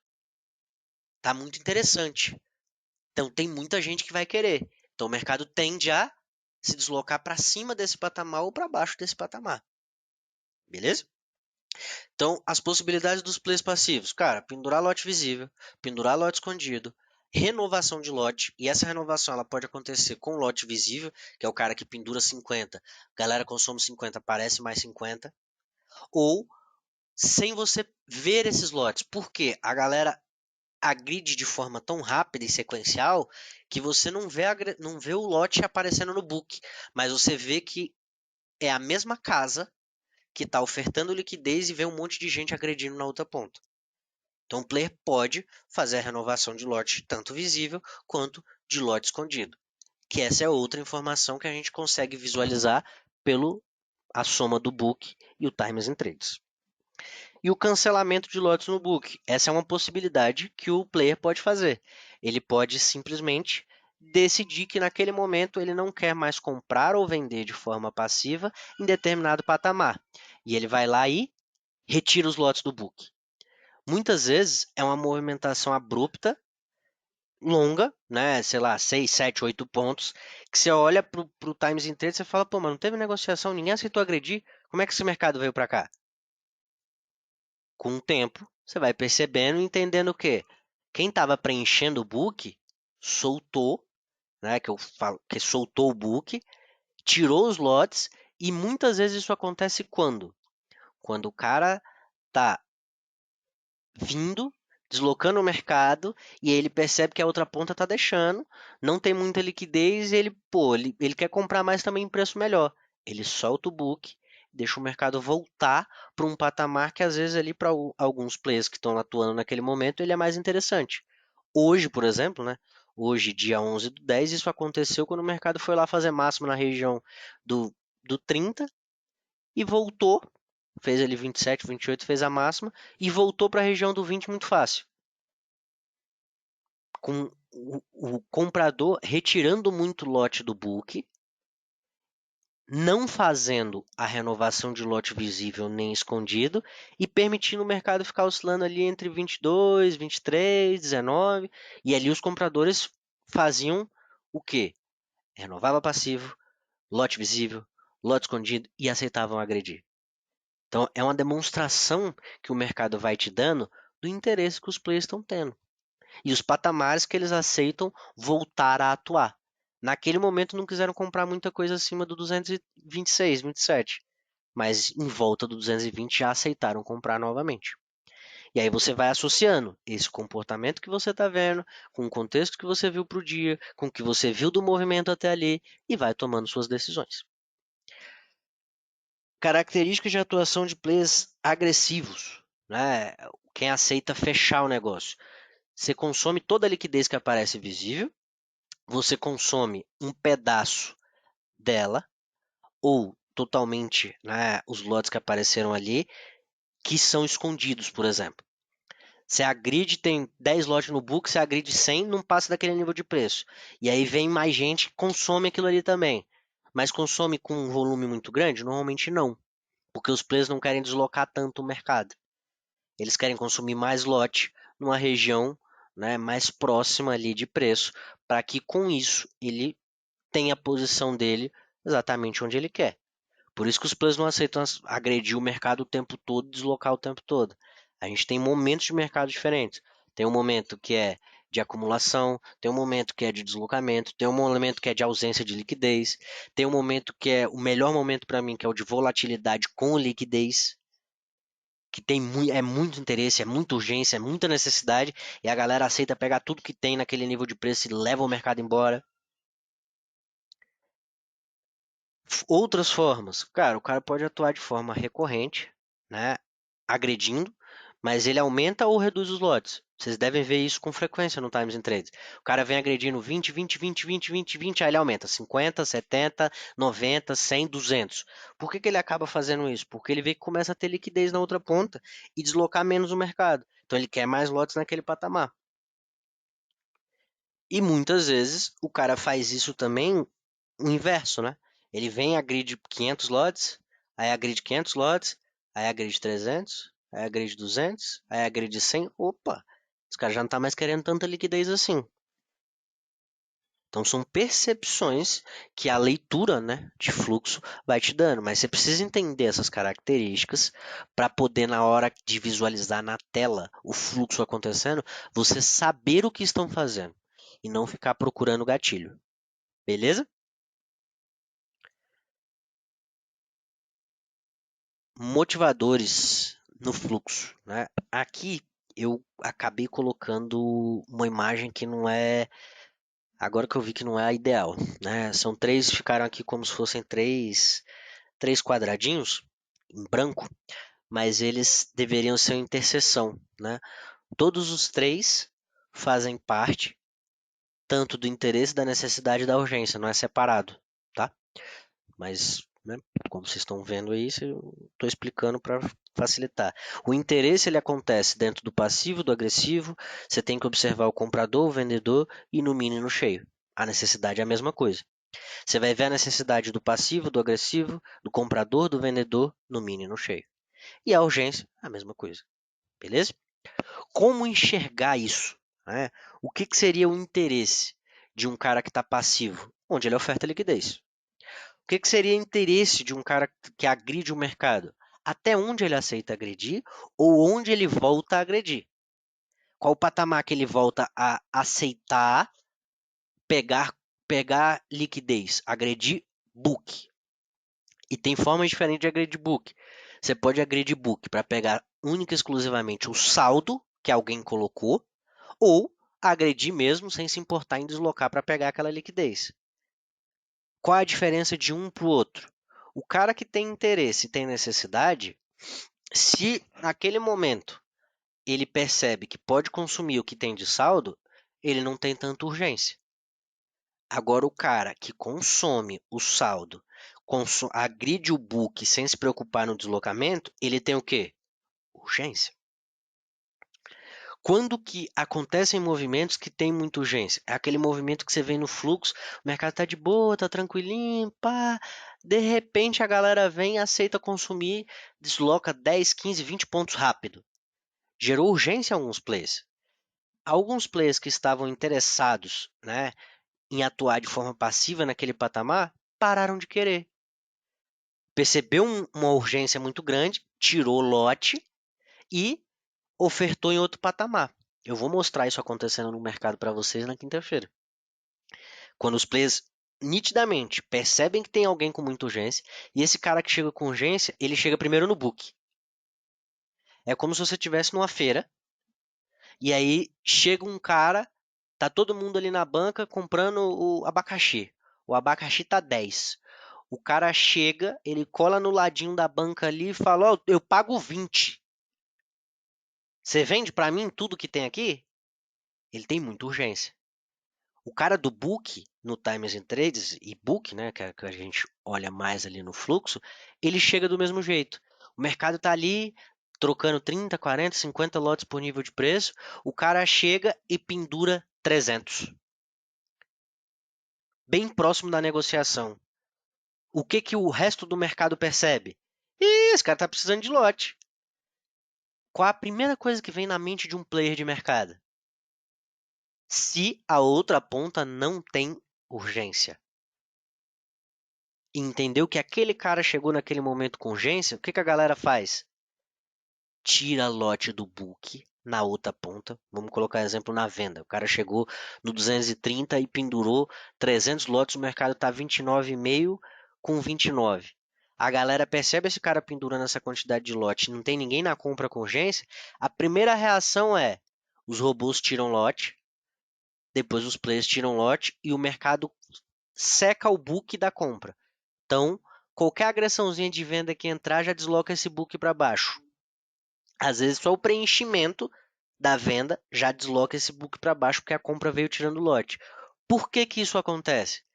Speaker 1: está muito interessante. Então tem muita gente que vai querer. Então o mercado tende a se deslocar para cima desse patamar ou para baixo desse patamar. Beleza? Então, as possibilidades dos plays passivos, cara, pendurar lote visível, pendurar lote escondido, renovação de lote, e essa renovação ela pode acontecer com lote visível, que é o cara que pendura 50, galera consome 50, aparece mais 50, ou sem você ver esses lotes, porque a galera agride de forma tão rápida e sequencial que você não vê o lote aparecendo no book, mas você vê que é a mesma casa que está ofertando liquidez e vê um monte de gente agredindo na outra ponta. Então o player pode fazer a renovação de lote tanto visível quanto de lote escondido. Que essa é outra informação que a gente consegue visualizar pelo a soma do book e o times in trades. E o cancelamento de lotes no book. Essa é uma possibilidade que o player pode fazer. Ele pode simplesmente decidir que naquele momento ele não quer mais comprar ou vender de forma passiva em determinado patamar. E ele vai lá e retira os lotes do book. Muitas vezes é uma movimentação abrupta, longa, né? Sei lá, 6, 7, 8 pontos, que você olha pro Times inteiro e você fala, pô, mas não teve negociação, ninguém aceitou agredir, como é que esse mercado veio para cá? Com o tempo, você vai percebendo e entendendo o quê? Quem estava preenchendo o book soltou, né? Que eu falo que soltou o book, tirou os lotes, e muitas vezes isso acontece quando? Quando o cara tá vindo, deslocando o mercado, e ele percebe que a outra ponta está deixando, não tem muita liquidez, e ele quer comprar mais também em preço melhor. Ele solta o book, deixa o mercado voltar para um patamar que às vezes ali para alguns players que estão atuando naquele momento, ele é mais interessante. Hoje, por exemplo, né? Hoje, dia 11/10, isso aconteceu quando o mercado foi lá fazer máximo na região do 30 e voltou, fez ali 27, 28, fez a máxima e voltou para a região do 20 muito fácil. Com o comprador retirando muito lote do book, não fazendo a renovação de lote visível nem escondido e permitindo o mercado ficar oscilando ali entre 22, 23, 19, e ali os compradores faziam o quê? Renovava passivo, lote visível, lote escondido e aceitavam agredir. Então, é uma demonstração que o mercado vai te dando do interesse que os players estão tendo e os patamares que eles aceitam voltar a atuar. Naquele momento não quiseram comprar muita coisa acima do 226, 27, mas em volta do 220 já aceitaram comprar novamente. E aí você vai associando esse comportamento que você está vendo com o contexto que você viu para o dia, com o que você viu do movimento até ali e vai tomando suas decisões. Características de atuação de players agressivos, né? Quem aceita fechar o negócio. Você consome toda a liquidez que aparece visível, você consome um pedaço dela ou totalmente, né, os lotes que apareceram ali que são escondidos, por exemplo. Se a grid tem 10 lotes no book, se a grid 100 não passa daquele nível de preço. E aí vem mais gente que consome aquilo ali também. Mas consome com um volume muito grande? Normalmente não. Porque os players não querem deslocar tanto o mercado. Eles querem consumir mais lote numa região, né, mais próxima ali de preço, para que com isso ele tenha a posição dele exatamente onde ele quer. Por isso que os players não aceitam agredir o mercado o tempo todo, deslocar o tempo todo. A gente tem momentos de mercado diferentes. Tem um momento que é de acumulação, tem um momento que é de deslocamento, tem um momento que é de ausência de liquidez, tem um momento que é o melhor momento para mim, que é o de volatilidade com liquidez, que tem é muito interesse, é muita urgência, é muita necessidade, e a galera aceita pegar tudo que tem naquele nível de preço e leva o mercado embora. Outras formas, cara, o cara pode atuar de forma recorrente, né, agredindo, mas ele aumenta ou reduz os lotes. Vocês devem ver isso com frequência no Times and Trades. O cara vem agredindo 20, 20, 20, 20, 20, 20, aí ele aumenta 50, 70, 90, 100, 200. Por que que ele acaba fazendo isso? Porque ele vê que começa a ter liquidez na outra ponta e deslocar menos o mercado. Então ele quer mais lotes naquele patamar. E muitas vezes o cara faz isso também o inverso, né? Ele vem a grid 500 lotes, aí a grid 500 lotes, aí a grid 300, aí a grid 200, aí a grid 100. Opa, os caras já não tá mais querendo tanta liquidez assim. Então são percepções que a leitura, né, de fluxo vai te dando, mas você precisa entender essas características para poder na hora de visualizar na tela o fluxo acontecendo, você saber o que estão fazendo e não ficar procurando gatilho. Beleza? Motivadores no fluxo, né? Aqui eu acabei colocando uma imagem que não é, agora que eu vi que não é a ideal, né? São três, ficaram aqui como se fossem três quadradinhos em branco, mas eles deveriam ser uma interseção, né? Todos os três fazem parte tanto do interesse, da necessidade e da urgência, não é separado, tá? Mas, né, como vocês estão vendo aí, eu estou explicando para facilitar. O interesse ele acontece dentro do passivo, do agressivo. Você tem que observar o comprador, o vendedor e no mínimo no cheio. A necessidade é a mesma coisa. Você vai ver a necessidade do passivo, do agressivo, do comprador, do vendedor, no mínimo no cheio. E a urgência, a mesma coisa. Beleza? Como enxergar isso? Né? O que, que seria o interesse de um cara que está passivo? Onde ele oferta liquidez. O que, que seria interesse de um cara que agride o mercado? Até onde ele aceita agredir ou onde ele volta a agredir? Qual o patamar que ele volta a aceitar pegar, pegar liquidez? Agredir book. E tem formas diferentes de agredir book. Você pode agredir book para pegar única e exclusivamente o saldo que alguém colocou, ou agredir mesmo sem se importar em deslocar para pegar aquela liquidez. Qual a diferença de um para o outro? O cara que tem interesse e tem necessidade, se naquele momento ele percebe que pode consumir o que tem de saldo, ele não tem tanta urgência. Agora, o cara que consome o saldo, agride o book sem se preocupar no deslocamento, ele tem o quê? Urgência. Quando que acontecem movimentos que tem muita urgência? É aquele movimento que você vê no fluxo, o mercado tá de boa, tá tranquilinho, pá. De repente a galera vem, aceita consumir, desloca 10, 15, 20 pontos rápido. Gerou urgência em alguns players. Alguns players que estavam interessados, né, em atuar de forma passiva naquele patamar, pararam de querer. Percebeu uma urgência muito grande, tirou lote e ofertou em outro patamar. Eu vou mostrar isso acontecendo no mercado para vocês na quinta-feira. Quando os players nitidamente percebem que tem alguém com muita urgência, e esse cara que chega com urgência, ele chega primeiro no book. É como se você estivesse numa feira e aí chega um cara, tá todo mundo ali na banca comprando o abacaxi. O abacaxi tá 10. O cara chega, ele cola no ladinho da banca ali e fala: Ó, eu pago 20. Você vende pra mim tudo que tem aqui? Ele tem muita urgência. O cara do book, no Times and Trades, e book, né, que a gente olha mais ali no fluxo, ele chega do mesmo jeito. O mercado está ali trocando 30, 40, 50 lotes por nível de preço, o cara chega e pendura 300, bem próximo da negociação. O que que o resto do mercado percebe? Ih, esse cara está precisando de lote. Qual a primeira coisa que vem na mente de um player de mercado? Se a outra ponta não tem urgência. E entendeu que aquele cara chegou naquele momento com urgência, o que que a galera faz? Tira lote do book na outra ponta. Vamos colocar exemplo na venda. O cara chegou no 230 e pendurou 300 lotes, o mercado está 29,5 com 29. A galera percebe esse cara pendurando essa quantidade de lote, não tem ninguém na compra com urgência. A primeira reação é: os robôs tiram lote, depois os players tiram lote e o mercado seca o book da compra. Então, qualquer agressãozinha de venda que entrar já desloca esse book para baixo. Às vezes, só o preenchimento da venda já desloca esse book para baixo porque a compra veio tirando lote. Por que que isso acontece?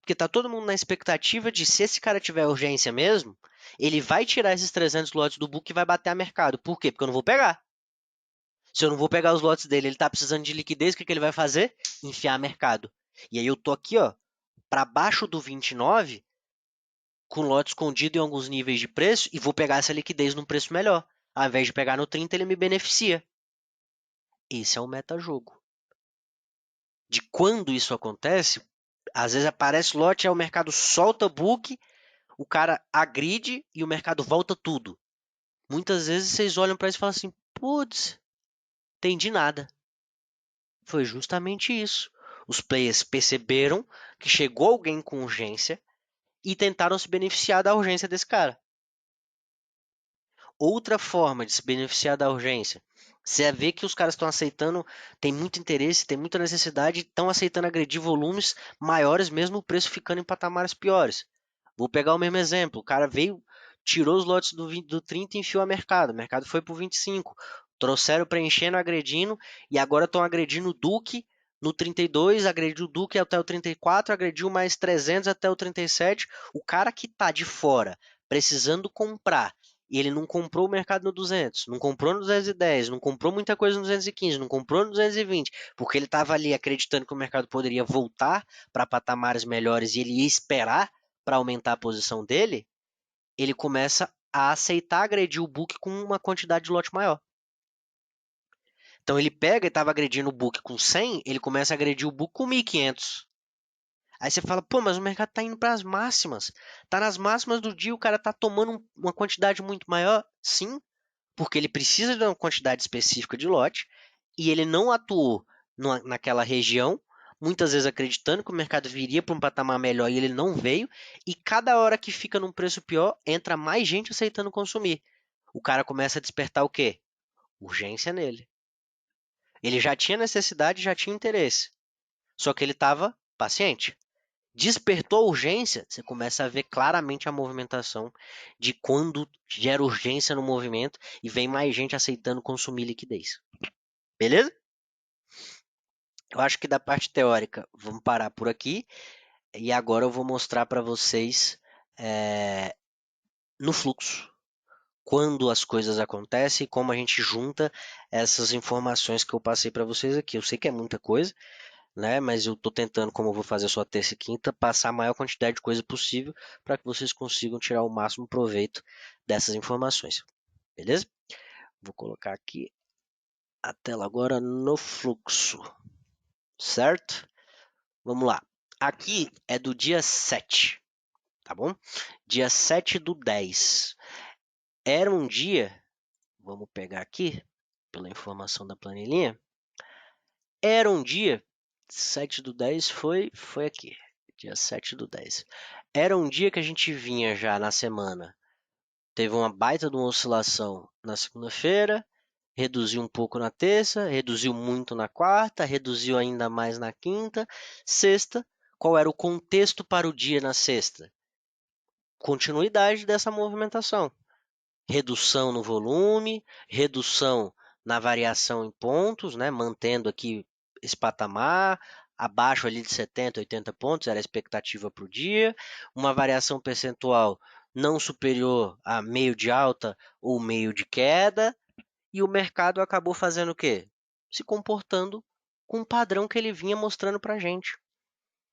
Speaker 1: Porque tá todo mundo na expectativa de se esse cara tiver urgência mesmo, ele vai tirar esses 300 lotes do book e vai bater a mercado. Por quê? Porque eu não vou pegar. Se eu não vou pegar os lotes dele, ele tá precisando de liquidez, o que que ele vai fazer? Enfiar mercado. E aí eu tô aqui, ó, para baixo do 29, com lote escondido em alguns níveis de preço e vou pegar essa liquidez num preço melhor. Ao invés de pegar no 30, ele me beneficia. Esse é o metajogo. De quando isso acontece, às vezes aparece lote, aí o mercado solta book, o cara agride e o mercado volta tudo. Muitas vezes vocês olham para isso e falam assim: putz, entendi nada. Foi justamente isso. Os players perceberam que chegou alguém com urgência e tentaram se beneficiar da urgência desse cara. Outra forma de se beneficiar da urgência, você vê que os caras estão aceitando, tem muito interesse, tem muita necessidade, estão aceitando agredir volumes maiores, mesmo o preço ficando em patamares piores. Vou pegar o mesmo exemplo, o cara veio, tirou os lotes do, 20, do 30 e enfiou a mercado, o mercado foi para o 25, trouxeram preenchendo, agredindo, e agora estão agredindo o Duque no 32, agrediu o Duque até o 34, agrediu mais 300 até o 37, o cara que está de fora, precisando comprar, e ele não comprou o mercado no 200, não comprou no 210, não comprou muita coisa no 215, não comprou no 220, porque ele estava ali acreditando que o mercado poderia voltar para patamares melhores e ele ia esperar para aumentar a posição dele, ele começa a aceitar agredir o book com uma quantidade de lote maior. Então ele pega e estava agredindo o book com 100, ele começa a agredir o book com 1.500. Aí você fala, pô, mas o mercado tá indo para as máximas. Tá nas máximas do dia, o cara tá tomando uma quantidade muito maior? Sim, porque ele precisa de uma quantidade específica de lote e ele não atuou naquela região, muitas vezes acreditando que o mercado viria para um patamar melhor e ele não veio, e cada hora que fica num preço pior, entra mais gente aceitando consumir. O cara começa a despertar o quê? Urgência nele. Ele já tinha necessidade, já tinha interesse, só que ele estava paciente. Despertou urgência, você começa a ver claramente a movimentação de quando gera urgência no movimento e vem mais gente aceitando consumir liquidez. Beleza? Eu acho que da parte teórica vamos parar por aqui e agora eu vou mostrar para vocês no fluxo quando as coisas acontecem e como a gente junta essas informações que eu passei para vocês aqui. Eu sei que é muita coisa, né? Mas eu estou tentando, como eu vou fazer só terça e quinta, passar a maior quantidade de coisa possível para que vocês consigam tirar o máximo proveito dessas informações. Beleza? Vou colocar aqui a tela agora no fluxo, certo? Vamos lá. Aqui é do dia 7, tá bom? Dia 7 do 10. Era um dia, vamos pegar aqui, pela informação da planilhinha. Era um dia, 7 do 10 foi aqui, dia 7 do 10. Era um dia que a gente vinha já na semana teve uma baita de uma oscilação na segunda-feira, reduziu um pouco na terça, reduziu muito na quarta, reduziu ainda mais na quinta. Sexta, qual era o contexto para o dia na sexta? Continuidade dessa movimentação. Redução no volume, redução na variação em pontos, né, mantendo aqui esse patamar, abaixo ali de 70, 80 pontos, era a expectativa para o dia, uma variação percentual não superior a meio de alta ou meio de queda, e o mercado acabou fazendo o quê? Se comportando com o padrão que ele vinha mostrando para a gente.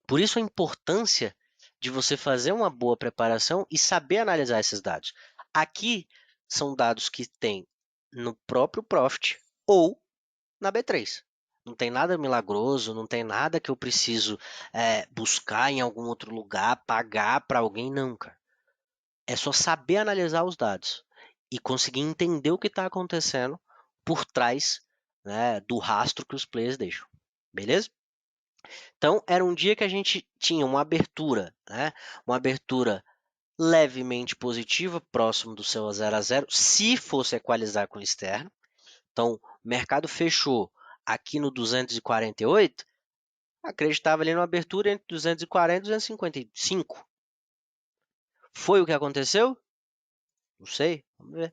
Speaker 1: Por isso a importância de você fazer uma boa preparação e saber analisar esses dados. Aqui são dados que tem no próprio Profit ou na B3. Não tem nada milagroso, não tem nada que eu preciso buscar em algum outro lugar, pagar para alguém, não, cara. É só saber analisar os dados e conseguir entender o que está acontecendo por trás, né, do rastro que os players deixam. Beleza? Então, era um dia que a gente tinha uma abertura, né? Uma abertura levemente positiva, próximo do seu 0 a 0, se fosse equalizar com o externo. Então, o mercado fechou aqui no 248, acreditava ali numa abertura entre 240 e 255. Foi o que aconteceu? Não sei, vamos ver.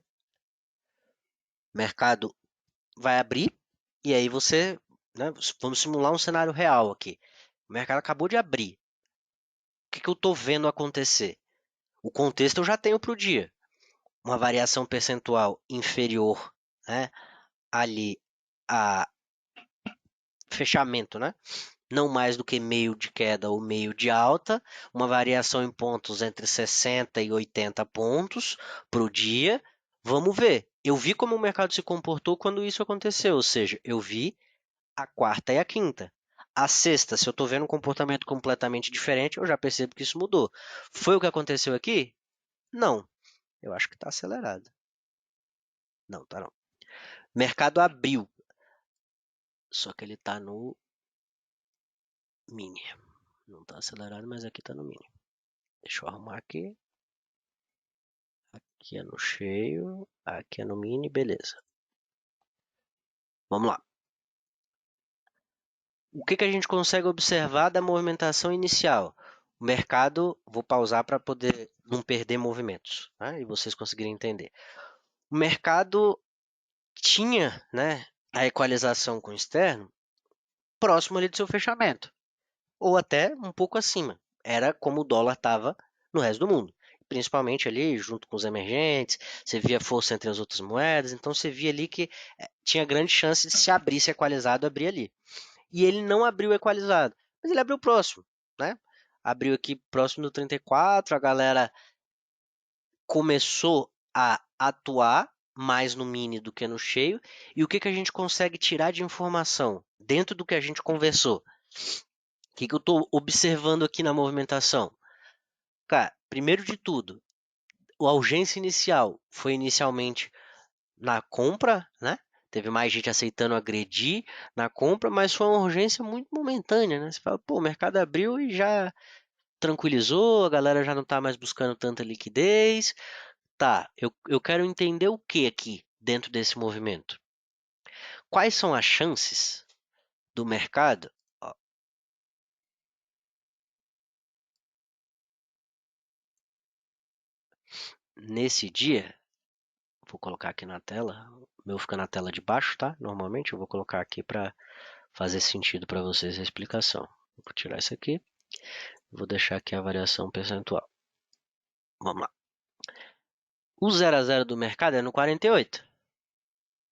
Speaker 1: O mercado vai abrir e aí você, né, vamos simular um cenário real aqui. O mercado acabou de abrir. O que eu estou vendo acontecer? O contexto eu já tenho para o dia. Uma variação percentual inferior, né, ali a fechamento, né? Não mais do que meio de queda ou meio de alta, uma variação em pontos entre 60 e 80 pontos para o dia. Vamos ver. Eu vi como o mercado se comportou quando isso aconteceu, ou seja, eu vi a quarta e a quinta. A sexta, se eu estou vendo um comportamento completamente diferente, eu já percebo que isso mudou. Foi o que aconteceu aqui? Não. Eu acho que está acelerado. Não, tá não. Mercado abriu. Só que ele está no mini. Não está acelerado, mas aqui está no mini. Deixa eu arrumar aqui. Aqui é no cheio. Aqui é no mini, beleza. Vamos lá. O que a gente consegue observar da movimentação inicial? O mercado, vou pausar para poder não perder movimentos, né? E vocês conseguirem entender. O mercado tinha, né, a equalização com o externo próximo ali do seu fechamento, ou até um pouco acima. Era como o dólar estava no resto do mundo. Principalmente ali, junto com os emergentes, você via força entre as outras moedas, então você via ali que tinha grande chance de se abrisse equalizado, abrir ali. E ele não abriu equalizado, mas ele abriu próximo, né? Abriu aqui próximo do 34, a galera começou a atuar mais no mini do que no cheio. E o que a gente consegue tirar de informação dentro do que a gente conversou? O que eu estou observando aqui na movimentação? Cara, primeiro de tudo, a urgência inicial foi inicialmente na compra, né? Teve mais gente aceitando agredir na compra, mas foi uma urgência muito momentânea, né? Você fala, pô, o mercado abriu e já tranquilizou, a galera já não está mais buscando tanta liquidez. Tá, eu quero entender o que aqui dentro desse movimento? Quais são as chances do mercado? Ó, nesse dia, vou colocar aqui na tela, o meu fica na tela de baixo, tá? Normalmente eu vou colocar aqui para fazer sentido para vocês a explicação. Vou tirar isso aqui, vou deixar aqui a variação percentual. Vamos lá. O 0 a 0 do mercado é no 48.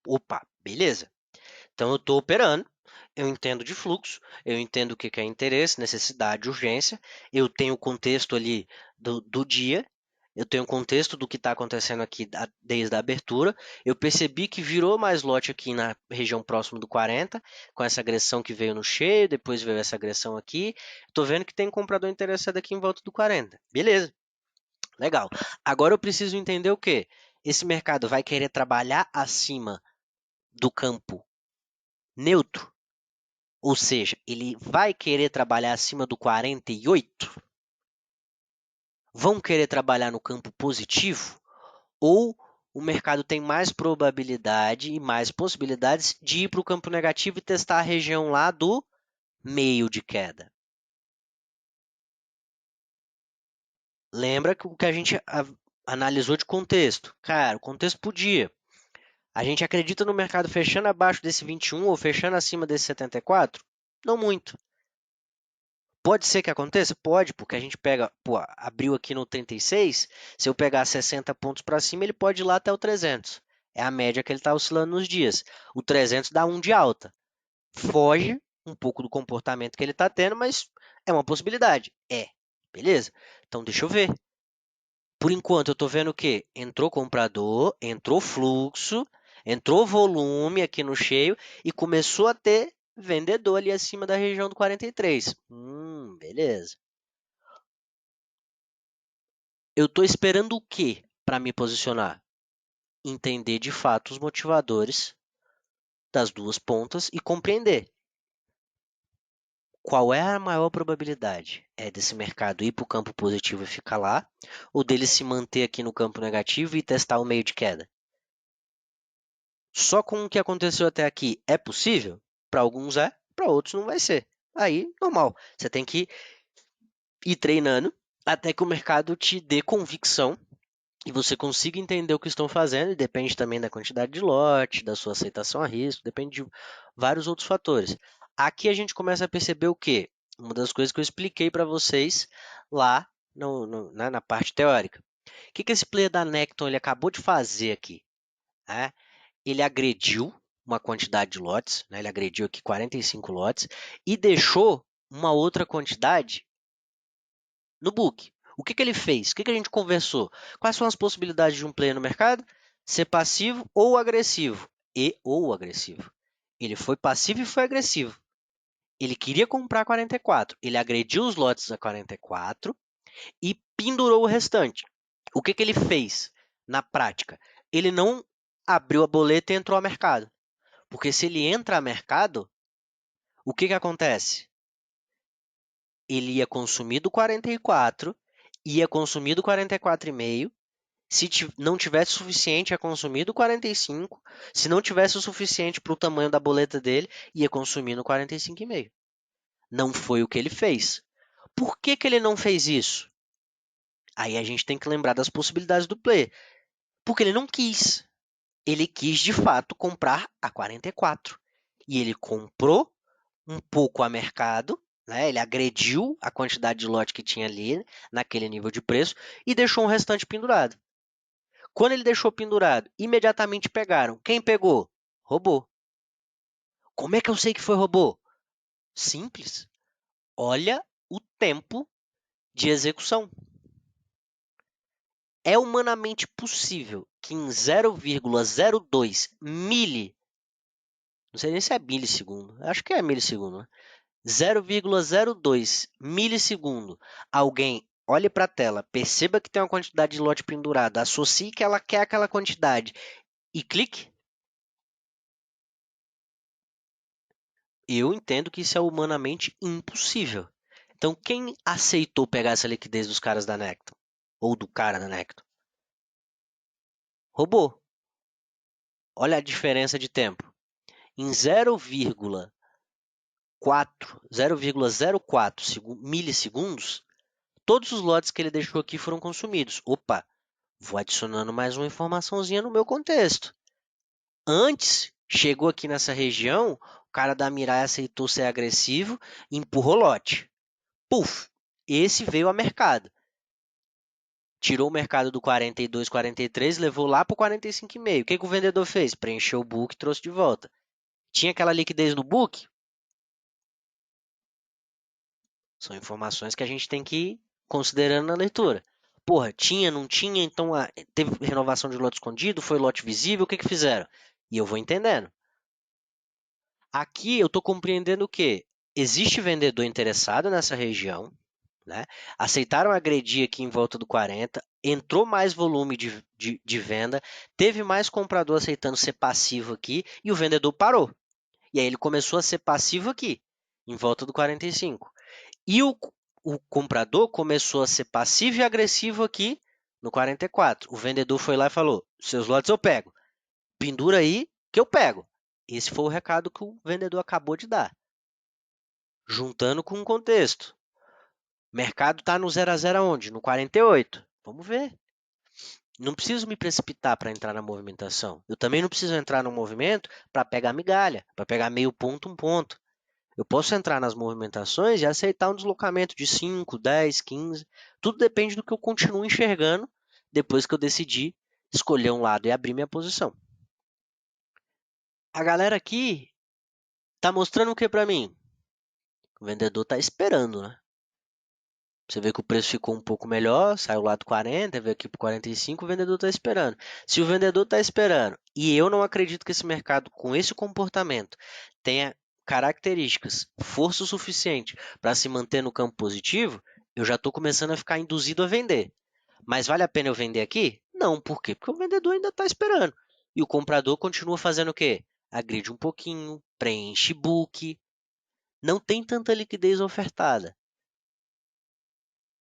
Speaker 1: Opa, beleza. Então eu estou operando, eu entendo de fluxo, eu entendo o que é interesse, necessidade, urgência, eu tenho o contexto ali do dia, eu tenho o contexto do que está acontecendo aqui desde a abertura, eu percebi que virou mais lote aqui na região próxima do 40, com essa agressão que veio no cheio, depois veio essa agressão aqui, estou vendo que tem um comprador interessado aqui em volta do 40. Beleza, legal. Agora eu preciso entender o quê? Esse mercado vai querer trabalhar acima do campo neutro? Ou seja, ele vai querer trabalhar acima do 48? Vão querer trabalhar no campo positivo? ou o mercado tem mais probabilidade e mais possibilidades de ir para o campo negativo e testar a região lá do meio de queda. Lembra que o que a gente analisou de contexto? Cara, o contexto podia. A gente acredita no mercado fechando abaixo desse 21 ou fechando acima desse 74? Não muito. Pode ser que aconteça? Pode, porque a gente pega, pô, abriu aqui no 36, se eu pegar 60 pontos para cima, ele pode ir lá até o 300. É a média que ele está oscilando nos dias. O 300 dá um de alta. Foge um pouco do comportamento que ele está tendo, mas é uma possibilidade. É, beleza? Então deixa eu ver. Por enquanto eu estou vendo o quê? Entrou comprador, entrou fluxo, entrou volume aqui no cheio e começou a ter vendedor ali acima da região do 43. Beleza. Eu estou esperando o quê para me posicionar? Entender de fato os motivadores das duas pontas e compreender qual é a maior probabilidade. É desse mercado ir para o campo positivo e ficar lá, ou dele se manter aqui no campo negativo e testar o meio de queda? Só com o que aconteceu até aqui é possível? Para alguns é, para outros não vai ser. Aí, normal. Você tem que ir treinando até que o mercado te dê convicção e você consiga entender o que estão fazendo, e depende também da quantidade de lote, da sua aceitação a risco, depende de vários outros fatores. Aqui a gente começa a perceber o quê? Uma das coisas que eu expliquei para vocês lá na parte teórica. O que esse player da Necton ele acabou de fazer aqui? Né? Ele agrediu uma quantidade de lotes, né? Ele agrediu aqui 45 lotes e deixou uma outra quantidade no book. O que ele fez? O que a gente conversou? Quais são as possibilidades de um player no mercado? Ser passivo ou agressivo. E ou agressivo. Ele foi passivo e foi agressivo. Ele queria comprar 44. Ele agrediu os lotes a 44 e pendurou o restante. O que ele fez na prática? Ele não abriu a boleta e entrou ao mercado. Porque se ele entra a mercado, o que acontece? Ele ia consumir do 44, ia consumir do 44,5. Se não tivesse suficiente, ia consumir do 45. Se não tivesse o suficiente para o tamanho da boleta dele, ia consumir no 45,5. Não foi o que ele fez. Por que ele não fez isso? Aí a gente tem que lembrar das possibilidades do player. Porque ele não quis. Ele quis, de fato, comprar a 44. E ele comprou um pouco a mercado, né? Ele agrediu a quantidade de lote que tinha ali naquele nível de preço e deixou o restante pendurado. Quando ele deixou pendurado, imediatamente pegaram. Quem pegou? Robô. Como é que eu sei que foi robô? Simples. Olha o tempo de execução. É humanamente possível que em 0,02 não sei nem se é milissegundo, acho que é milissegundo, né? 0,02 milissegundo, alguém olhe para a tela, perceba que tem uma quantidade de lote pendurado, associe que ela quer aquela quantidade e clique? Eu entendo que isso é humanamente impossível. Então, quem aceitou pegar essa liquidez dos caras da Necton? Ou do cara da Necton? Robô. Olha a diferença de tempo. Em 0,04 milissegundos, todos os lotes que ele deixou aqui foram consumidos. Opa, vou adicionando mais uma informaçãozinha no meu contexto. Antes, chegou aqui nessa região, o cara da Mirai aceitou ser agressivo e empurrou lote. Puf, esse veio a mercado. Tirou o mercado do 42, 43, levou lá para o 45,5. O que o vendedor fez? Preencheu o book e trouxe de volta. Tinha aquela liquidez no book? São informações que a gente tem que ir considerando na leitura. Porra, tinha, não tinha, então teve renovação de lote escondido, foi lote visível, o que fizeram? E eu vou entendendo. Aqui eu estou compreendendo o quê? Existe vendedor interessado nessa região, né? Aceitaram agredir aqui em volta do 40, entrou mais volume de venda, teve mais comprador aceitando ser passivo aqui e o vendedor parou. E aí ele começou a ser passivo aqui, em volta do 45. E o comprador começou a ser passivo e agressivo aqui no 44. O vendedor foi lá e falou: seus lotes eu pego. Pendura aí que eu pego. Esse foi o recado que o vendedor acabou de dar. Juntando com o contexto. O mercado está no 0 a 0 aonde? No 48. Vamos ver. Não preciso me precipitar para entrar na movimentação. Eu também não preciso entrar no movimento para pegar migalha, para pegar meio ponto, um ponto. Eu posso entrar nas movimentações e aceitar um deslocamento de 5, 10, 15. Tudo depende do que eu continuo enxergando depois que eu decidi escolher um lado e abrir minha posição. A galera aqui tá mostrando o que para mim? O vendedor tá esperando, né? Você vê que o preço ficou um pouco melhor, saiu lá do 40, veio aqui para 45, o vendedor está esperando. Se o vendedor está esperando e eu não acredito que esse mercado com esse comportamento tenha características, força o suficiente para se manter no campo positivo, eu já estou começando a ficar induzido a vender. Mas vale a pena eu vender aqui? Não, por quê? Porque o vendedor ainda está esperando. E o comprador continua fazendo o quê? Agride um pouquinho, preenche book, não tem tanta liquidez ofertada.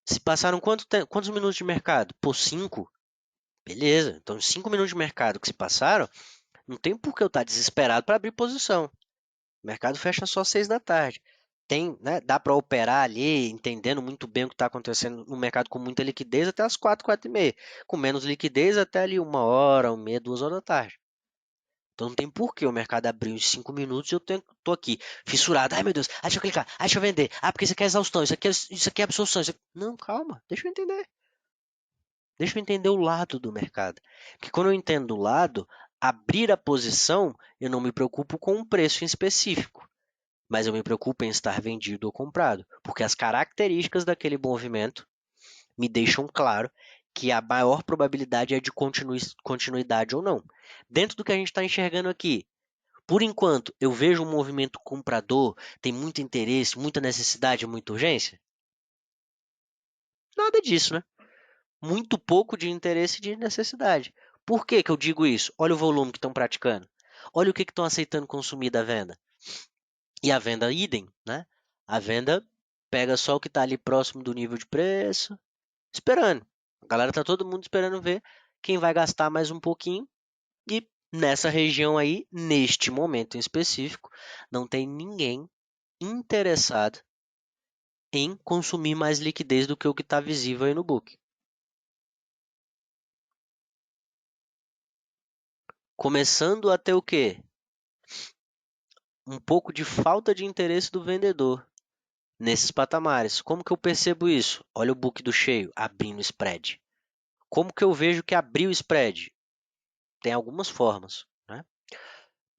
Speaker 1: Se passaram quantos minutos de mercado? Pô, 5? Beleza. Então, 5 minutos de mercado que se passaram, não tem por que eu estar desesperado para abrir posição. O mercado fecha só às 6 da tarde. Tem, né, dá para operar ali, entendendo muito bem o que está acontecendo no mercado com muita liquidez até as 4, 4 e meia. Com menos liquidez até ali 1 hora, 1 meia, 2 horas da tarde. Então não tem por que o mercado abrir em 5 minutos e eu tô aqui, fissurado. Ai meu Deus, deixa eu clicar, deixa eu vender. Ah, porque isso aqui é exaustão, isso aqui é absorção. Não, calma, deixa eu entender. Deixa eu entender o lado do mercado. Porque quando eu entendo o lado, abrir a posição, eu não me preocupo com um preço em específico, mas eu me preocupo em estar vendido ou comprado, porque as características daquele movimento me deixam claro que a maior probabilidade é de continuidade ou não. Dentro do que a gente está enxergando aqui, por enquanto, eu vejo um movimento comprador, tem muito interesse, muita necessidade, muita urgência? Nada disso, né? Muito pouco de interesse e de necessidade. Por que que eu digo isso? Olha o volume que estão praticando. Olha o que estão aceitando consumir da venda. E a venda idem, né? A venda pega só o que está ali próximo do nível de preço, esperando. A galera tá todo mundo esperando ver quem vai gastar mais um pouquinho e nessa região aí, neste momento em específico, não tem ninguém interessado em consumir mais liquidez do que o que está visível aí no book. Começando a ter o quê? Um pouco de falta de interesse do vendedor nesses patamares. Como que eu percebo isso? Olha o book do cheio, abrindo spread. Como que eu vejo que abriu spread? Tem algumas formas, né?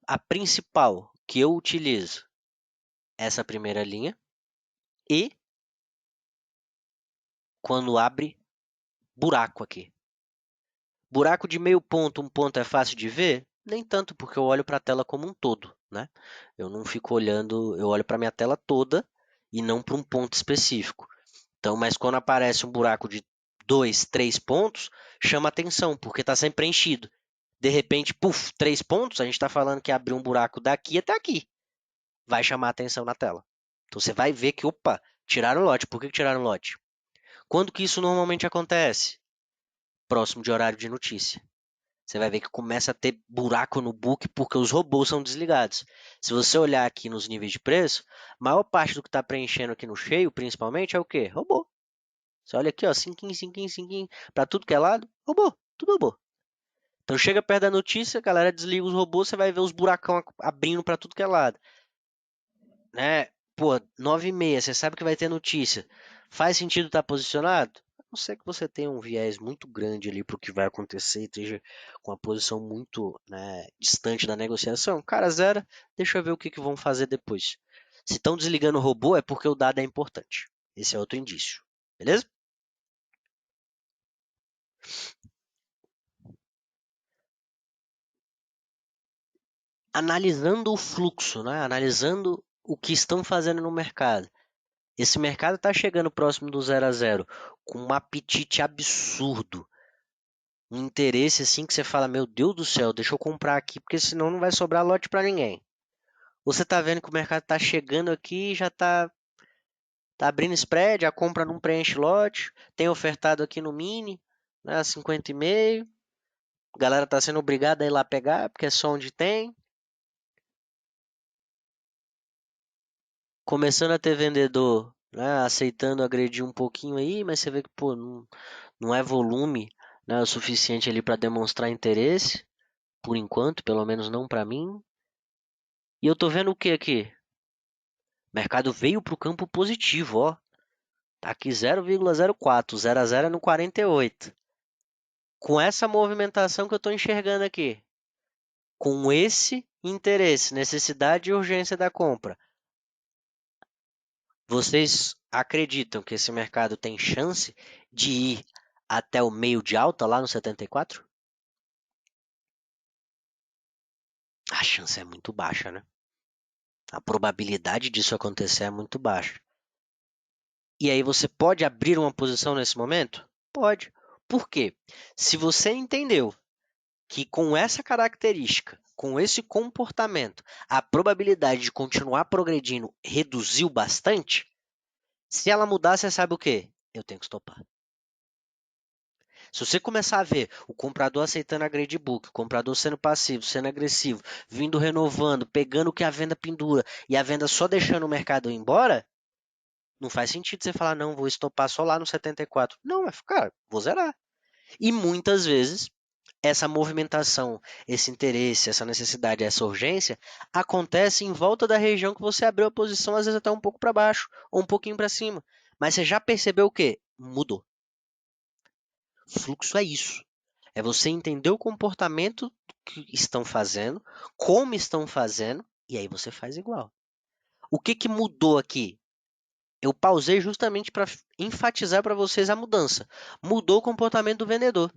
Speaker 1: A principal que eu utilizo, essa primeira linha, e quando abre buraco aqui. Buraco de meio ponto, um ponto é fácil de ver? Nem tanto, porque eu olho para a tela como um todo, né? Eu não fico olhando, eu olho para minha tela toda e não para um ponto específico. Então, mas quando aparece um buraco de 2, 3 pontos, chama atenção, porque está sempre preenchido. De repente, puf, 3 pontos, a gente está falando que abriu um buraco daqui até aqui. Vai chamar atenção na tela. Então você vai ver que, opa, tiraram o lote. Por que tiraram o lote? Quando que isso normalmente acontece? Próximo de horário de notícia. Você vai ver que começa a ter buraco no book porque os robôs são desligados. Se você olhar aqui nos níveis de preço, a maior parte do que está preenchendo aqui no cheio, principalmente, é o quê? Robô. Você olha aqui, ó, 5, 5, 5, para tudo que é lado, robô, tudo robô. Então chega perto da notícia, a galera desliga os robôs, você vai ver os buracão abrindo para tudo que é lado. Né? Pô, 9h30, você sabe que vai ter notícia. Faz sentido estar posicionado? A não ser que você tenha um viés muito grande ali para o que vai acontecer e esteja com a posição muito, né, distante da negociação. Cara, zero, deixa eu ver o que vão fazer depois. Se estão desligando o robô, é porque o dado é importante. Esse é outro indício. Beleza? Analisando o fluxo, né? Analisando o que estão fazendo no mercado. Esse mercado está chegando próximo do 0 a 0 com um apetite absurdo. Um interesse assim que você fala, meu Deus do céu, deixa eu comprar aqui, porque senão não vai sobrar lote para ninguém. Você está vendo que o mercado está chegando aqui e já tá abrindo spread, a compra não preenche lote, tem ofertado aqui no mini. né, a 50,5. A galera tá sendo obrigada a ir lá pegar, porque é só onde tem. Começando a ter vendedor, né, aceitando agredir um pouquinho aí, mas você vê que, pô, não é volume, né, o suficiente ali para demonstrar interesse, por enquanto, pelo menos não para mim. E eu tô vendo o que aqui? O mercado veio pro campo positivo, ó. Tá aqui 0,04, 0 a 0 é no 48. Com essa movimentação que eu tô enxergando aqui, com esse interesse, necessidade e urgência da compra, vocês acreditam que esse mercado tem chance de ir até o meio de alta lá no 74? A chance é muito baixa, né? A probabilidade disso acontecer é muito baixa. E aí você pode abrir uma posição nesse momento? Pode. Por quê? Se você entendeu que com essa característica, com esse comportamento, a probabilidade de continuar progredindo reduziu bastante, se ela mudar, você sabe o quê? Eu tenho que estopar. Se você começar a ver o comprador aceitando agredir book, o comprador sendo passivo, sendo agressivo, vindo renovando, pegando o que a venda pendura e a venda só deixando o mercado ir embora, não faz sentido você falar, não, vou estopar só lá no 74. Não, mas, cara, vou zerar. E muitas vezes, essa movimentação, esse interesse, essa necessidade, essa urgência, acontece em volta da região que você abriu a posição, às vezes até um pouco para baixo ou um pouquinho para cima. Mas você já percebeu o quê? Mudou. Fluxo é isso. É você entender o comportamento que estão fazendo, como estão fazendo, e aí você faz igual. O que, que mudou aqui? Eu pausei justamente para enfatizar para vocês a mudança. Mudou o comportamento do vendedor.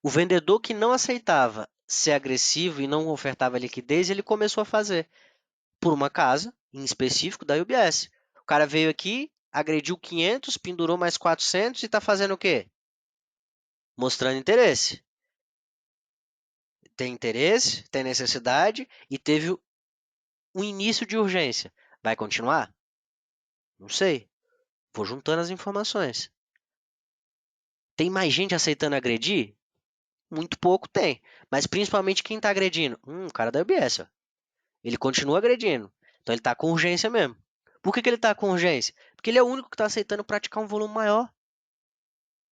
Speaker 1: O vendedor que não aceitava ser agressivo e não ofertava liquidez, ele começou a fazer por uma casa, em específico da UBS. O cara veio aqui, agrediu 500, pendurou mais 400 e está fazendo o quê? Mostrando interesse. Tem interesse, tem necessidade e teve um início de urgência. Vai continuar? Não sei. Vou juntando as informações. Tem mais gente aceitando agredir? Muito pouco tem. Mas principalmente quem está agredindo? O cara da UBS. Ó. Ele continua agredindo. Então ele está com urgência mesmo. Por que ele está com urgência? Porque ele é o único que está aceitando praticar um volume maior.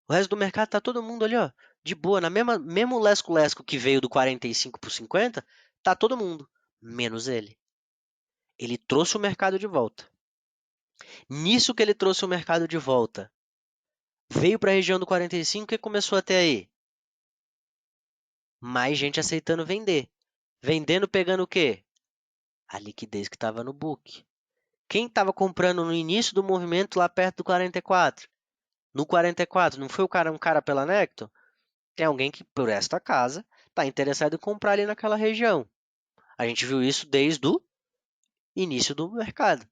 Speaker 1: O resto do mercado está todo mundo ali, ó, de boa. Na mesma, mesmo lesco-lesco que veio do 45 para 50, tá todo mundo. Menos ele. Ele trouxe o mercado de volta. Nisso que ele trouxe o mercado de volta, veio para a região do 45 e começou a ter aí mais gente aceitando vender. Vendendo, pegando o quê? A liquidez que estava no book. Quem estava comprando no início do movimento lá perto do 44? No 44, não foi um cara pela Necton? Tem alguém que, por esta casa, está interessado em comprar ali naquela região. A gente viu isso desde o início do mercado.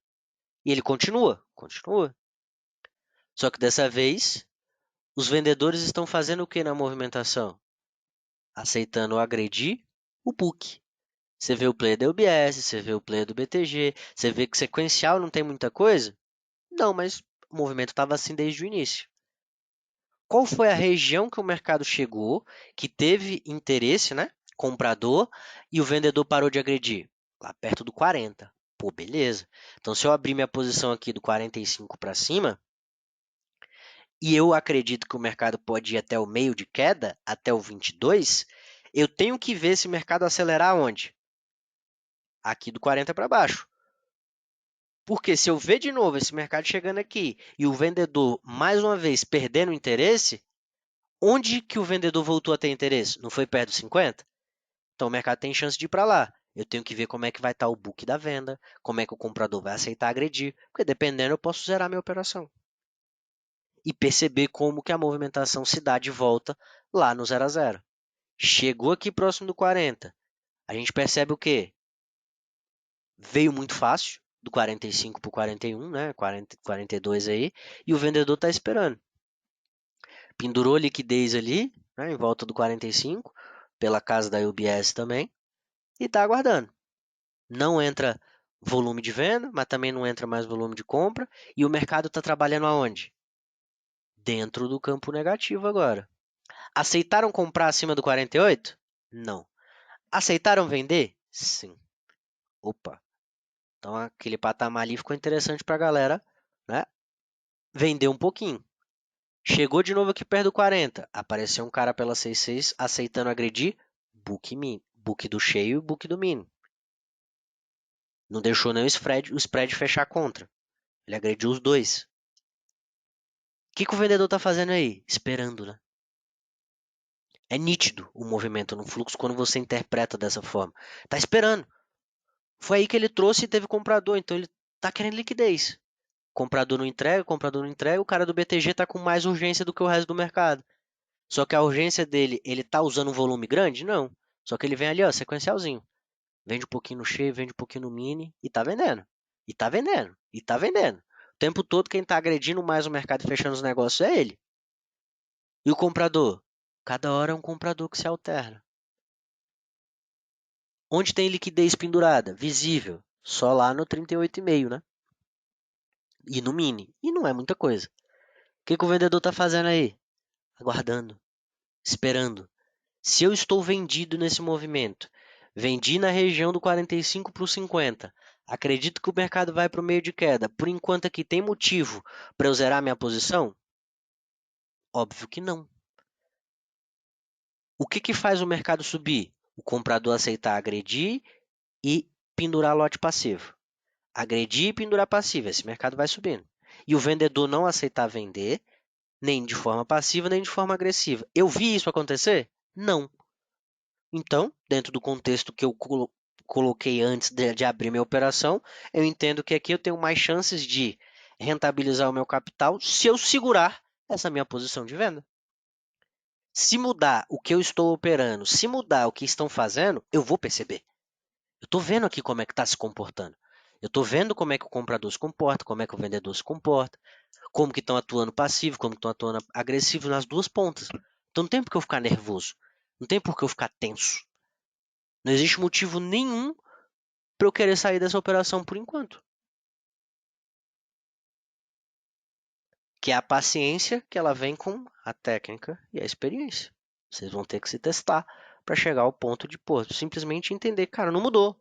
Speaker 1: E ele continua, continua. Só que dessa vez, os vendedores estão fazendo o que na movimentação? Aceitando agredir o book. Você vê o player da UBS, você vê o player do BTG, você vê que sequencial não tem muita coisa? Não, mas o movimento estava assim desde o início. Qual foi a região que o mercado chegou, que teve interesse, né? Comprador, e o vendedor parou de agredir? Lá perto do 40. Pô, beleza. Então, se eu abrir minha posição aqui do 45 para cima, e eu acredito que o mercado pode ir até o meio de queda, até o 22, eu tenho que ver esse mercado acelerar onde? Aqui do 40 para baixo. Porque se eu ver de novo esse mercado chegando aqui e o vendedor, mais uma vez, perdendo o interesse, onde que o vendedor voltou a ter interesse? Não foi perto dos 50? Então o mercado tem chance de ir para lá. Eu tenho que ver como é que vai estar o book da venda, como é que o comprador vai aceitar agredir, porque dependendo eu posso zerar minha operação. E perceber como que a movimentação se dá de volta lá no 0 a 0. Chegou aqui próximo do 40. A gente percebe o quê? Veio muito fácil, do 45 para o 41, né? 40, 42 aí, e o vendedor está esperando. Pendurou liquidez ali, né, em volta do 45, pela casa da UBS também, e está aguardando. Não entra volume de venda, mas também não entra mais volume de compra, e o mercado está trabalhando aonde? dentro do campo negativo agora. Aceitaram comprar acima do 48? Não. Aceitaram vender? Sim. Opa. Então aquele patamar ali ficou interessante para a galera, né? Vender um pouquinho. Chegou de novo aqui perto do 40. Apareceu um cara pela 66 aceitando agredir book min, book do cheio e book do mini. Não deixou nem o spread fechar contra. Ele agrediu os dois. O que o vendedor tá fazendo aí? Esperando, né? É nítido o movimento no fluxo quando você interpreta dessa forma. Tá esperando. Foi aí que ele trouxe e teve comprador, então ele tá querendo liquidez. Comprador não entrega, o cara do BTG tá com mais urgência do que o resto do mercado. Só que a urgência dele, ele tá usando um volume grande? Não. Só que ele vem ali, ó, sequencialzinho. Vende um pouquinho no cheio, vende um pouquinho no mini e tá vendendo. E tá vendendo. E tá vendendo. O tempo todo quem tá agredindo mais o mercado e fechando os negócios é ele. E o comprador? Cada hora é um comprador que se alterna. Onde tem liquidez pendurada? Visível. Só lá no 38,5, né? E no mini. E não é muita coisa. O que o vendedor tá fazendo aí? Aguardando. Esperando. Se eu estou vendido nesse movimento, vendi na região do 45 para o 50, acredito que o mercado vai para o meio de queda. Por enquanto aqui tem motivo para eu zerar minha posição? Óbvio que não. O que faz o mercado subir? O comprador aceitar agredir e pendurar lote passivo. Agredir e pendurar passivo, esse mercado vai subindo. E o vendedor não aceitar vender, nem de forma passiva, nem de forma agressiva. Eu vi isso acontecer? Não. Então, dentro do contexto que eu coloquei antes de abrir minha operação, eu entendo que aqui eu tenho mais chances de rentabilizar o meu capital se eu segurar essa minha posição de venda. Se mudar o que eu estou operando, se mudar o que estão fazendo, eu vou perceber. Eu estou vendo aqui como é que está se comportando. Eu estou vendo como é que o comprador se comporta, como é que o vendedor se comporta, como que estão atuando passivo, como estão atuando agressivo nas duas pontas. Então não tem por que eu ficar nervoso, não tem por que eu ficar tenso. Não existe motivo nenhum para eu querer sair dessa operação por enquanto. Que é a paciência que ela vem com a técnica e a experiência. Vocês vão ter que se testar para chegar ao ponto de, pô, simplesmente entender, cara, não mudou.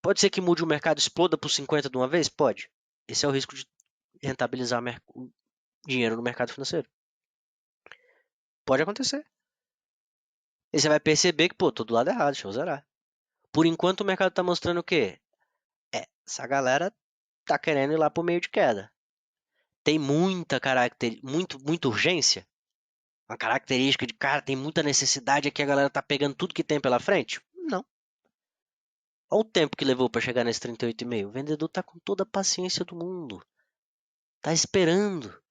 Speaker 1: Pode ser que mude o mercado, exploda por 50 de uma vez? Pode. Esse é o risco de rentabilizar o dinheiro no mercado financeiro. Pode acontecer. E você vai perceber que, pô, tô do lado errado, deixa eu zerar. Por enquanto o mercado tá mostrando o quê? Essa galera tá querendo ir lá pro meio de queda. Tem muita urgência. Uma característica de, cara, tem muita necessidade aqui, a galera tá pegando tudo que tem pela frente? Não. Olha o tempo que levou para chegar nesse 38,5. O vendedor tá com toda a paciência do mundo. Tá esperando.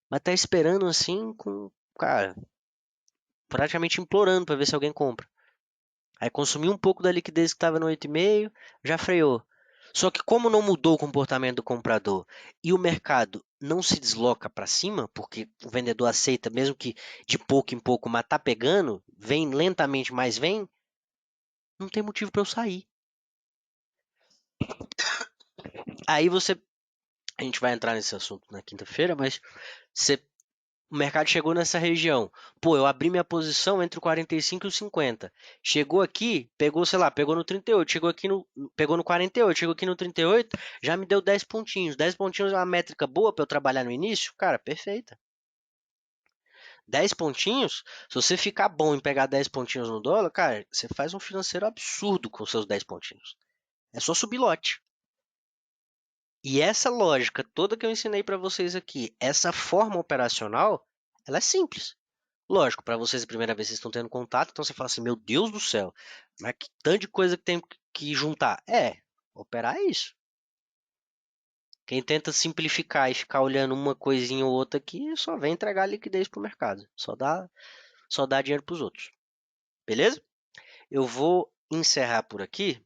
Speaker 1: Mas tá esperando assim com, cara, praticamente implorando para ver se alguém compra. Aí consumiu um pouco da liquidez que estava no 8,5, já freou. Só que como não mudou o comportamento do comprador e o mercado não se desloca para cima, porque o vendedor aceita mesmo que de pouco em pouco, mas tá pegando, vem lentamente, mas vem, não tem motivo para eu sair. Aí a gente vai entrar nesse assunto na quinta-feira, mas o mercado chegou nessa região. Pô, eu abri minha posição entre o 45 e o 50. Chegou aqui, pegou, sei lá, pegou no 38, pegou no 48, chegou aqui no 38, já me deu 10 pontinhos. 10 pontinhos é uma métrica boa para eu trabalhar no início? Cara, perfeita. 10 pontinhos, se você ficar bom em pegar 10 pontinhos no dólar, cara, você faz um financeiro absurdo com seus 10 pontinhos. É só subir lote. E essa lógica toda que eu ensinei para vocês aqui, essa forma operacional, ela é simples. Lógico, para vocês a primeira vez vocês estão tendo contato, então você fala assim, meu Deus do céu, mas que tanto de coisa que tem que juntar. Operar é isso. Quem tenta simplificar e ficar olhando uma coisinha ou outra aqui, só vem entregar liquidez para o mercado. Só dá dinheiro para os outros. Beleza? Eu vou encerrar por aqui,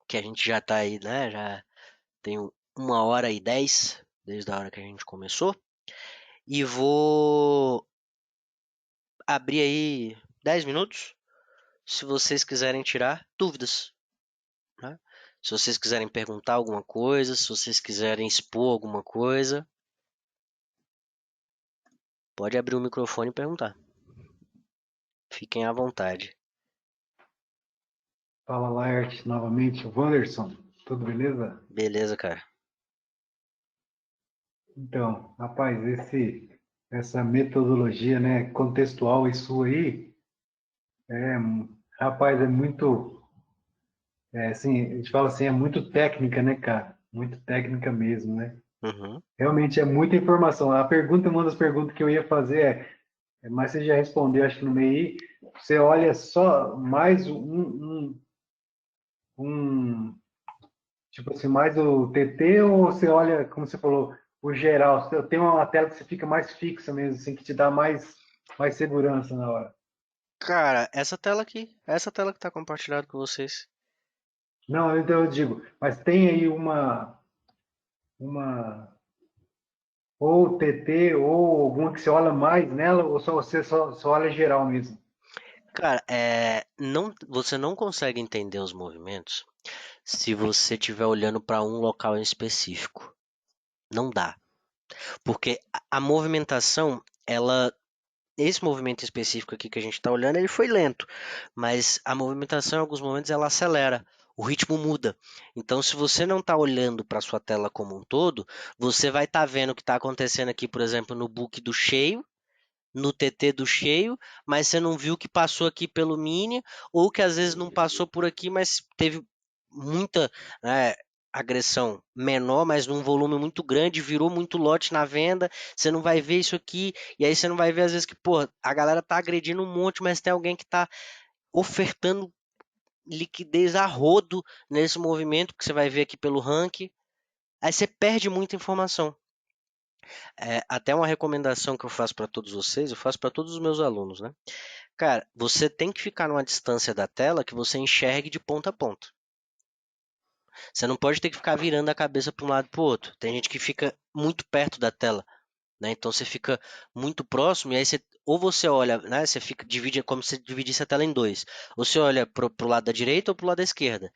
Speaker 1: que a gente já está aí, né? Já tem 1h10 desde a hora que a gente começou. E vou abrir aí 10 minutos, se vocês quiserem tirar dúvidas, né? Se vocês quiserem perguntar alguma coisa, se vocês quiserem expor alguma coisa, Pode abrir o microfone e perguntar. Fiquem à vontade.
Speaker 2: Fala, Laerte, novamente, o Wanderson. Tudo beleza?
Speaker 1: Beleza, cara.
Speaker 2: Então, rapaz, essa metodologia, né, contextual e sua aí, é, rapaz, é muito, assim, a gente fala assim, é muito técnica, né, cara? Muito técnica mesmo, né?
Speaker 1: Uhum.
Speaker 2: Realmente é muita informação. Uma das perguntas que eu ia fazer mas você já respondeu, acho que no meio aí, você olha só mais um tipo assim, mais o TT ou você olha, como você falou, o geral? Eu tenho uma tela que você fica mais fixa mesmo, assim, que te dá mais segurança na hora.
Speaker 1: Cara, essa tela que tá compartilhada com vocês.
Speaker 2: Não, então eu digo, mas tem aí uma ou TT ou alguma que você olha mais nela ou só você só olha geral mesmo?
Speaker 1: Cara, você não consegue entender os movimentos se você estiver olhando para um local em específico. Não dá. Porque a movimentação, esse movimento específico aqui que a gente está olhando, ele foi lento, mas a movimentação em alguns momentos ela acelera, o ritmo muda. Então, se você não está olhando para sua tela como um todo, você vai estar vendo o que está acontecendo aqui, por exemplo, no book do cheio, no TT do cheio, mas você não viu que passou aqui pelo mini, ou que às vezes não passou por aqui, mas teve muita, né, agressão menor, mas num volume muito grande, virou muito lote na venda, você não vai ver isso aqui, e aí você não vai ver às vezes que, pô, a galera tá agredindo um monte, mas tem alguém que tá ofertando liquidez a rodo nesse movimento, que você vai ver aqui pelo ranking, aí você perde muita informação. Até uma recomendação que eu faço para todos vocês, eu faço para todos os meus alunos, né? Cara, você tem que ficar numa distância da tela que você enxergue de ponta a ponta. Você não pode ter que ficar virando a cabeça para um lado e para o outro. Tem gente que fica muito perto da tela, né? Então você fica muito próximo e aí ou você olha, né? Você fica divide como se você dividisse a tela em dois. Ou você olha pro lado da direita ou pro lado da esquerda.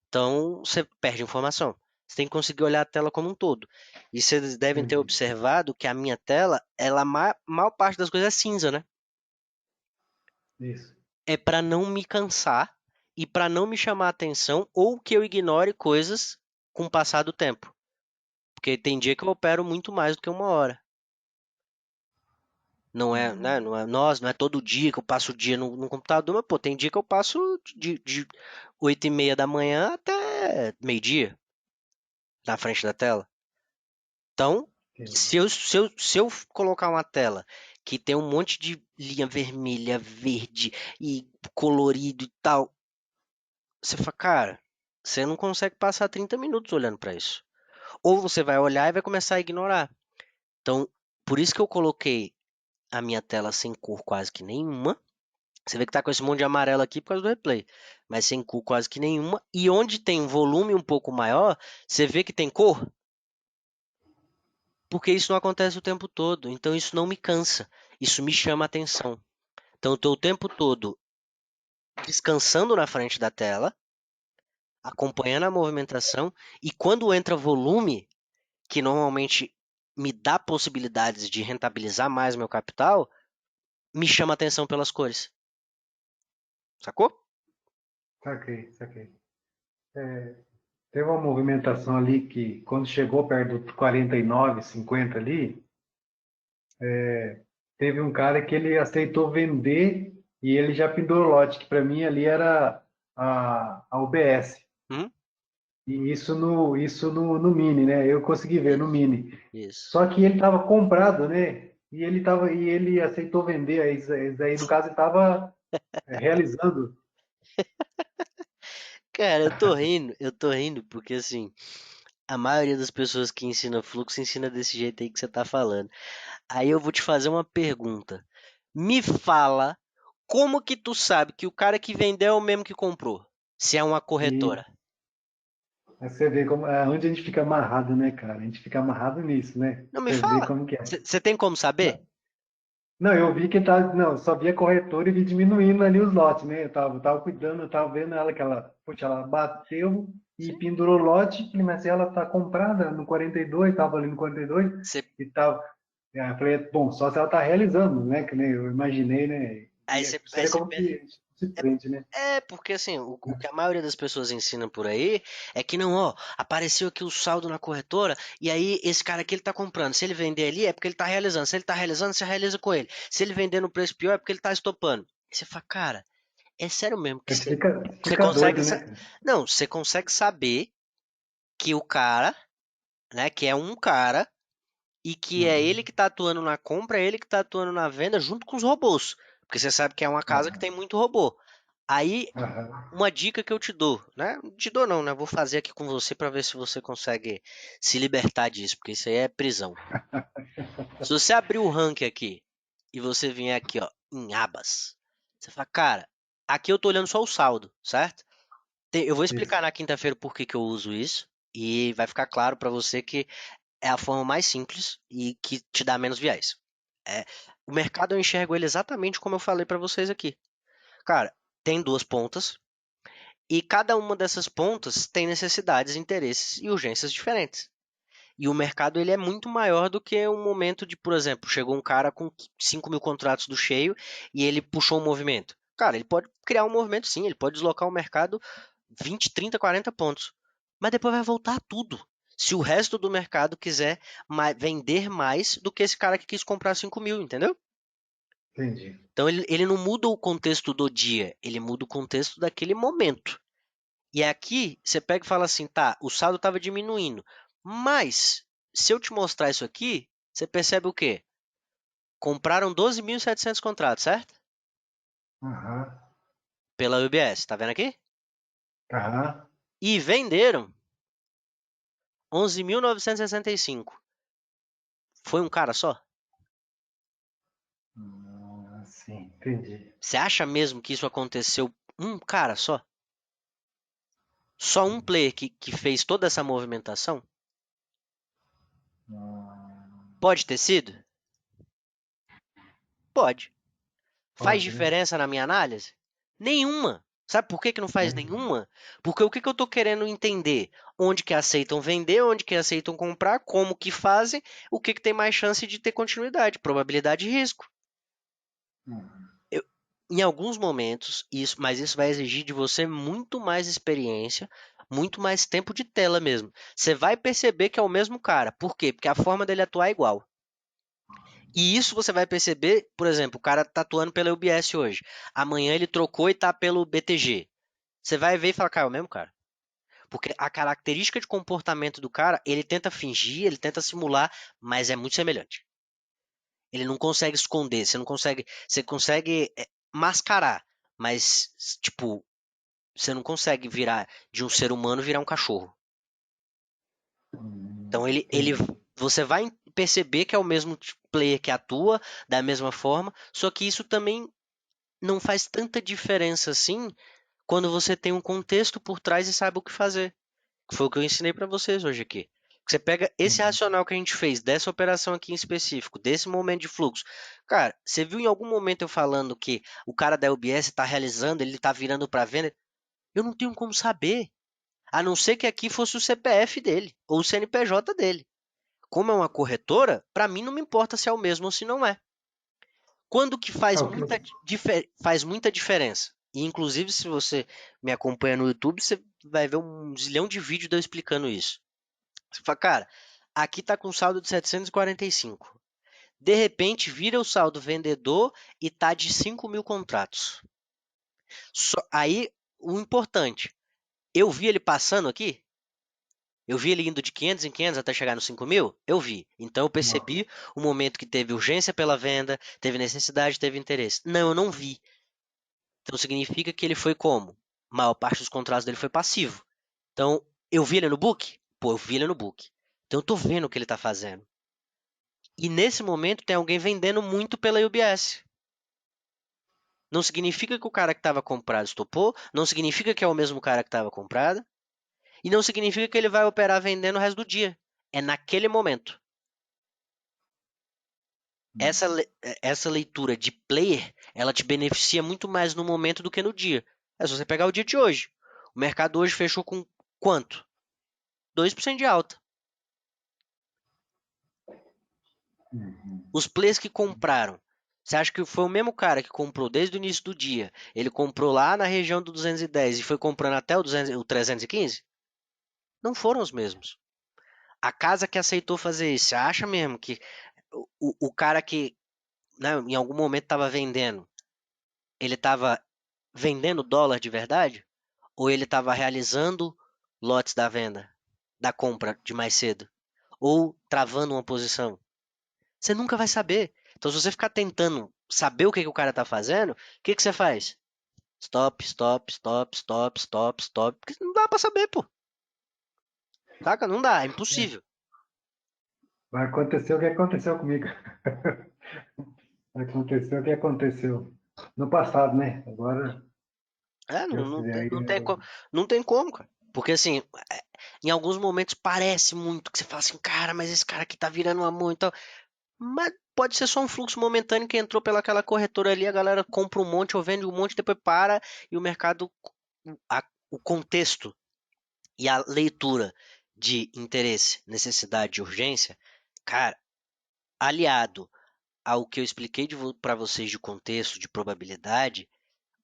Speaker 1: Então você perde informação. Você tem que conseguir olhar a tela como um todo. E vocês devem ter
Speaker 2: Entendi.
Speaker 1: observado que a minha tela, ela maior parte das coisas é cinza, né?
Speaker 2: Isso.
Speaker 1: É para não me cansar e para não me chamar a atenção ou que eu ignore coisas com o passar do tempo. Porque tem dia que eu opero muito mais do que uma hora. Não é, né? Não é todo dia que eu passo o dia no computador, mas pô, tem dia que eu passo de 8h30 da manhã até meio-dia na frente da tela. Então,
Speaker 2: Entendi.
Speaker 1: se eu colocar uma tela que tem um monte de linha vermelha, verde e colorido e tal, você fala, cara, você não consegue passar 30 minutos olhando para isso. Ou você vai olhar e vai começar a ignorar. Então, por isso que eu coloquei a minha tela sem cor quase que nenhuma. Você vê que tá com esse monte de amarelo aqui por causa do replay, mas sem cor quase que nenhuma. E onde tem um volume um pouco maior, você vê que tem cor, porque isso não acontece o tempo todo. Então isso não me cansa, isso me chama a atenção. Então eu tô o tempo todo descansando na frente da tela, acompanhando a movimentação, e quando entra volume, que normalmente me dá possibilidades de rentabilizar mais meu capital, me chama a atenção pelas cores. Sacou?
Speaker 2: Saquei, saquei. Teve uma movimentação ali que, quando chegou perto do 49, 50 ali, teve um cara que ele aceitou vender e ele já pendurou lote, que para mim ali era a UBS.
Speaker 1: Hum?
Speaker 2: E isso no Mini, né? Eu consegui ver no
Speaker 1: Isso.
Speaker 2: Mini.
Speaker 1: Isso.
Speaker 2: Só que ele estava comprado, né? E ele aceitou vender. Aí, no caso, ele estava realizando.
Speaker 1: Cara, eu tô rindo porque assim, a maioria das pessoas que ensina fluxo ensina desse jeito aí que você tá falando. Aí eu vou te fazer uma pergunta. Me fala como que tu sabe que o cara que vendeu é o mesmo que comprou? Se é uma
Speaker 2: E
Speaker 1: corretora.
Speaker 2: aí você vê onde a gente fica amarrado, né, cara? A gente fica amarrado nisso, né?
Speaker 1: Não me
Speaker 2: Você vê
Speaker 1: fala.
Speaker 2: como que é.
Speaker 1: Você tem como saber?
Speaker 2: Não, eu vi que tá, não, só via corretora e vi diminuindo ali os lotes, né? Eu tava cuidando, eu tava vendo ela que puxa, ela bateu e
Speaker 1: Sim.
Speaker 2: pendurou o lote, falei, mas se ela tá comprada no 42, tava ali no 42
Speaker 1: Você
Speaker 2: e tal. Aí eu falei, bom, só se ela está realizando, né? Que nem eu imaginei, né?
Speaker 1: Aí
Speaker 2: E
Speaker 1: você, aí
Speaker 2: seria
Speaker 1: você
Speaker 2: como se prende, né?
Speaker 1: porque assim, o que a maioria das pessoas ensina por aí é que não, ó, apareceu aqui o saldo na corretora e aí esse cara aqui ele tá comprando. Se ele vender ali é porque ele tá realizando. Se ele tá realizando, você realiza com ele. Se ele vender no preço pior é porque ele tá estopando. E você fala, cara, é sério mesmo que
Speaker 2: A gente
Speaker 1: você, você
Speaker 2: fica
Speaker 1: consegue.
Speaker 2: doido, né, cara?
Speaker 1: Não, você consegue saber que o cara, né, que é um cara e que é ele
Speaker 2: Uhum.
Speaker 1: que tá atuando na compra, é ele que tá atuando na venda junto com os robôs. Porque você sabe que é uma casa que tem
Speaker 2: Aham,
Speaker 1: muito robô. Aí
Speaker 2: aham.
Speaker 1: uma dica que eu te dou, né? Não te dou não, né? Vou fazer aqui com você para ver se você consegue se libertar disso, porque isso aí é prisão. Se você abrir o ranking aqui e você vier aqui, ó, em abas, você fala, cara, aqui eu tô olhando só o saldo, certo? Eu vou
Speaker 2: Isso.
Speaker 1: explicar na quinta-feira por que que eu uso isso e vai ficar claro para você que é a forma mais simples e que te dá menos viés. É, o mercado eu enxergo ele exatamente como eu falei para vocês aqui. Cara, tem duas pontas. E cada uma dessas pontas tem necessidades, interesses e urgências diferentes. E o mercado ele é muito maior do que um momento de, por exemplo, chegou um cara com 5.000 contratos do cheio e ele puxou um movimento. Cara, ele pode criar um movimento sim, ele pode deslocar o mercado 20, 30, 40 pontos. Mas depois vai voltar tudo. Se o resto do mercado quiser vender mais do que esse cara que quis comprar 5.000, entendeu?
Speaker 2: Entendi.
Speaker 1: Então ele não muda o contexto do dia, ele muda o contexto daquele momento. E aqui você pega e fala assim, tá, o saldo estava diminuindo. Mas, se eu te mostrar isso aqui, você percebe o quê? Compraram 12.700 contratos, certo?
Speaker 2: Aham,
Speaker 1: Pela UBS, tá vendo aqui?
Speaker 2: aham.
Speaker 1: E venderam 11.965. Foi um cara só?
Speaker 2: Sim, entendi.
Speaker 1: Você acha mesmo que isso aconteceu um cara só? Só um player que fez toda essa movimentação?
Speaker 2: Ah,
Speaker 1: Pode ter sido? Pode. Faz
Speaker 2: pode, né?
Speaker 1: diferença na minha análise? Nenhuma. Sabe por que que não faz
Speaker 2: Né?
Speaker 1: nenhuma? Porque o que que eu estou querendo entender? Onde que aceitam vender, onde que aceitam comprar, como que fazem, o que que tem mais chance de ter continuidade, probabilidade e risco.
Speaker 2: Uhum.
Speaker 1: Eu- em alguns momentos, mas isso vai exigir de você muito mais experiência, muito mais tempo de tela mesmo. Você vai perceber que é o mesmo cara. Por quê? Porque a forma dele atuar é igual. E isso você vai perceber, por exemplo, o cara tá atuando pela UBS hoje. Amanhã ele trocou e tá pelo BTG. Você vai ver e falar, cara, é o mesmo cara. Porque a característica de comportamento do cara, ele tenta fingir, ele tenta simular, mas é muito semelhante. Ele não consegue esconder, você consegue mascarar, mas tipo, você não consegue virar de um ser humano virar um cachorro. Então
Speaker 2: Entendi.
Speaker 1: você vai perceber que é o mesmo player que atua da mesma forma, só que isso também não faz tanta diferença assim quando você tem um contexto por trás e sabe o que fazer. Foi o que eu ensinei para vocês hoje aqui. Você pega esse
Speaker 2: Uhum.
Speaker 1: racional que a gente fez, dessa operação aqui em específico, desse momento de fluxo. Cara, você viu em algum momento eu falando que o cara da UBS está realizando, ele está virando para venda? Eu não tenho como saber. A não ser que aqui fosse o CPF dele, ou o CNPJ dele. Como é uma corretora, para mim não me importa se é o mesmo ou se não é. Quando que
Speaker 2: Ah, o que
Speaker 1: faz muita diferença? E inclusive, se você me acompanha no YouTube, você vai ver um zilhão de vídeos de eu explicando isso. Você fala, cara, aqui tá com saldo de 745. De repente, vira o saldo vendedor e tá de 5.000 contratos. Aí, o importante, eu vi ele passando aqui? Eu vi ele indo de 500 em 500 até chegar nos 5.000? Eu vi. Então, eu
Speaker 2: não.
Speaker 1: percebi o momento que teve urgência pela venda, teve necessidade, teve interesse. Não, eu não vi. Então, significa que ele foi como? A maior parte dos contratos dele foi passivo. Então, eu vi ele no book? Pô, eu vi ele no book. Então, eu tô vendo o que ele tá fazendo. E nesse momento tem alguém vendendo muito pela UBS. Não significa que o cara que estava comprado estopou, não significa que é o mesmo cara que estava comprado, e não significa que ele vai operar vendendo o resto do dia. É naquele momento. Essa,
Speaker 2: Uhum.
Speaker 1: le- essa leitura de player, ela te beneficia muito mais no momento do que no dia. É só você pegar o dia de hoje. O mercado hoje fechou com quanto? 2% de alta. Os players que compraram, você acha que foi o mesmo cara que comprou desde o início do dia? Ele comprou lá na região do 210 e foi comprando até o 315? Não foram os mesmos. A casa que aceitou fazer isso, você acha mesmo que o cara que, né, em algum momento estava vendendo, ele estava vendendo dólar de verdade? Ou ele estava realizando lotes da venda, da compra de mais cedo? Ou travando uma posição? Você nunca vai saber. Então, se você ficar tentando saber o que, que o cara tá fazendo, o que, que você faz? Stop, stop, stop, stop, stop, stop. Porque não dá pra saber, pô. Saca? Não dá, é impossível.
Speaker 2: Vai acontecer o que aconteceu comigo. Vai acontecer o que aconteceu no passado, né? Agora,
Speaker 1: É, não,
Speaker 2: Deus quiser aí.
Speaker 1: não tem como, cara. Porque assim, é, em alguns momentos parece muito que você fala assim, cara, mas esse cara aqui tá virando uma mão e tal. Mas pode ser só um fluxo momentâneo que entrou pelaquela corretora ali, a galera compra um monte ou vende um monte, depois para e o mercado, o contexto e a leitura de interesse, necessidade e urgência, cara, aliado ao que eu expliquei para vocês de contexto, de probabilidade,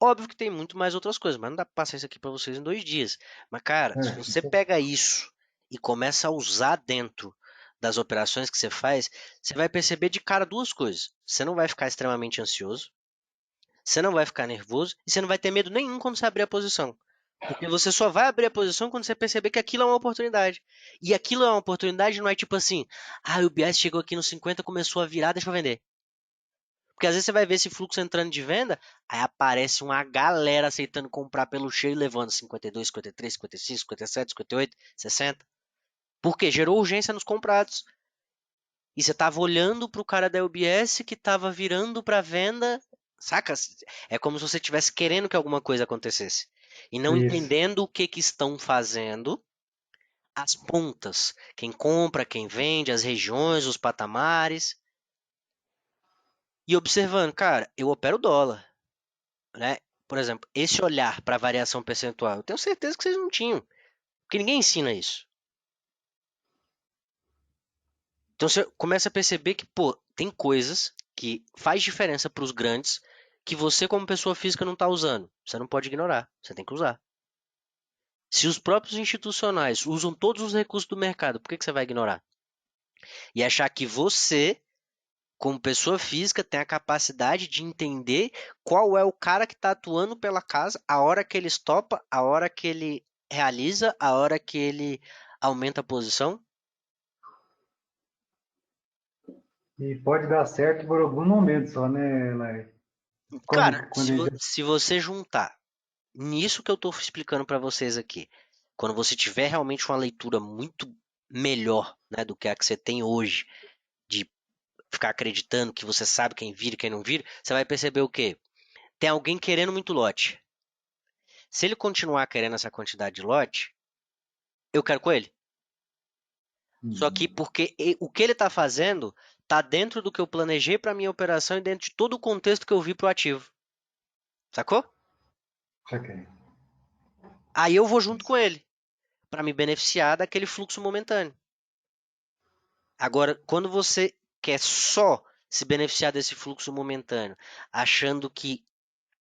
Speaker 1: óbvio que tem muito mais outras coisas, mas não dá pra passar isso aqui para vocês em 2 dias. Mas, cara, se você pega isso e começa a usar dentro das operações que você faz, você vai perceber de cara duas coisas. Você não vai ficar extremamente ansioso, você não vai ficar nervoso e você não vai ter medo nenhum quando você abrir a posição. Porque você só vai abrir a posição quando você perceber que aquilo é uma oportunidade. E aquilo é uma oportunidade, não é tipo assim, ah, o BS chegou aqui no 50, começou a virar, deixa eu vender. Porque às vezes você vai ver esse fluxo entrando de venda, aí aparece uma galera aceitando comprar pelo cheio, levando 52, 53, 55, 57, 58, 60. Por quê? Gerou urgência nos comprados. E você tava olhando pro cara da UBS que tava virando para venda, saca? É como se você estivesse querendo que alguma coisa acontecesse e não
Speaker 2: Isso.
Speaker 1: entendendo o que que estão fazendo as pontas, quem compra, quem vende, as regiões, os patamares e observando, cara, eu opero dólar, né? Por exemplo, esse olhar para variação percentual, eu tenho certeza que vocês não tinham, porque ninguém ensina isso. Então você começa a perceber que, pô, tem coisas que faz diferença para os grandes que você como pessoa física não está usando. Você não pode ignorar, você tem que usar. Se os próprios institucionais usam todos os recursos do mercado, por que que você vai ignorar? E achar que você, como pessoa física, tem a capacidade de entender qual é o cara que está atuando pela casa, a hora que ele estopa, a hora que ele realiza, a hora que ele aumenta a posição.
Speaker 2: E pode dar certo por algum momento só, né, Lai?
Speaker 1: Cara,
Speaker 2: Quando ele...
Speaker 1: se você juntar nisso que eu estou explicando para vocês aqui, quando você tiver realmente uma leitura muito melhor, né, do que a que você tem hoje, de ficar acreditando que você sabe quem vira e quem não vira, você vai perceber o quê? Tem alguém querendo muito lote. Se ele continuar querendo essa quantidade de lote, eu quero com ele. Só que
Speaker 2: Uhum.
Speaker 1: porque o que ele está fazendo está dentro do que eu planejei para minha operação e dentro de todo o contexto que eu vi pro ativo. Sacou?
Speaker 2: Saquei.
Speaker 1: Aí eu vou junto com ele para me beneficiar daquele fluxo momentâneo. Agora, quando você quer só se beneficiar desse fluxo momentâneo, achando que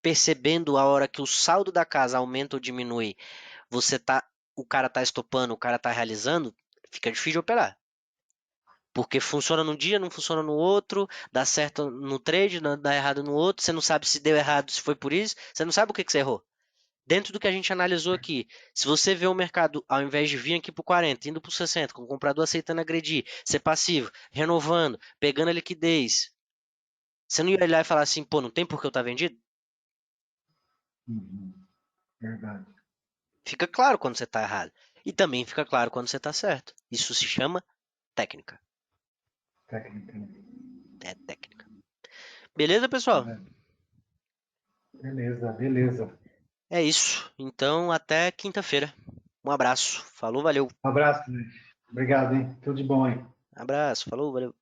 Speaker 1: percebendo a hora que o saldo da casa aumenta ou diminui, o cara tá estopando, o cara tá realizando, fica difícil de operar. Porque funciona num dia, não funciona no outro, dá certo no trade, dá errado no outro, você não sabe se deu errado, se foi por isso, você não sabe o que que você errou. Dentro do que a gente analisou aqui, se você vê o mercado, ao invés de vir aqui para o 40, indo para o 60, com o comprador aceitando agredir, ser passivo, renovando, pegando a liquidez, você não ia olhar e falar assim, pô, não tem por que eu estar vendido?
Speaker 2: Uhum. Verdade.
Speaker 1: Fica claro quando você está errado. E também fica claro quando você está certo. Isso se chama técnica.
Speaker 2: Técnica, né?
Speaker 1: É técnica. Beleza, pessoal?
Speaker 2: É. Beleza, beleza.
Speaker 1: É isso. Então, até quinta-feira. Um abraço. Falou, valeu.
Speaker 2: Um abraço, né? Obrigado, hein? Tudo de bom, hein?
Speaker 1: Abraço, falou, valeu.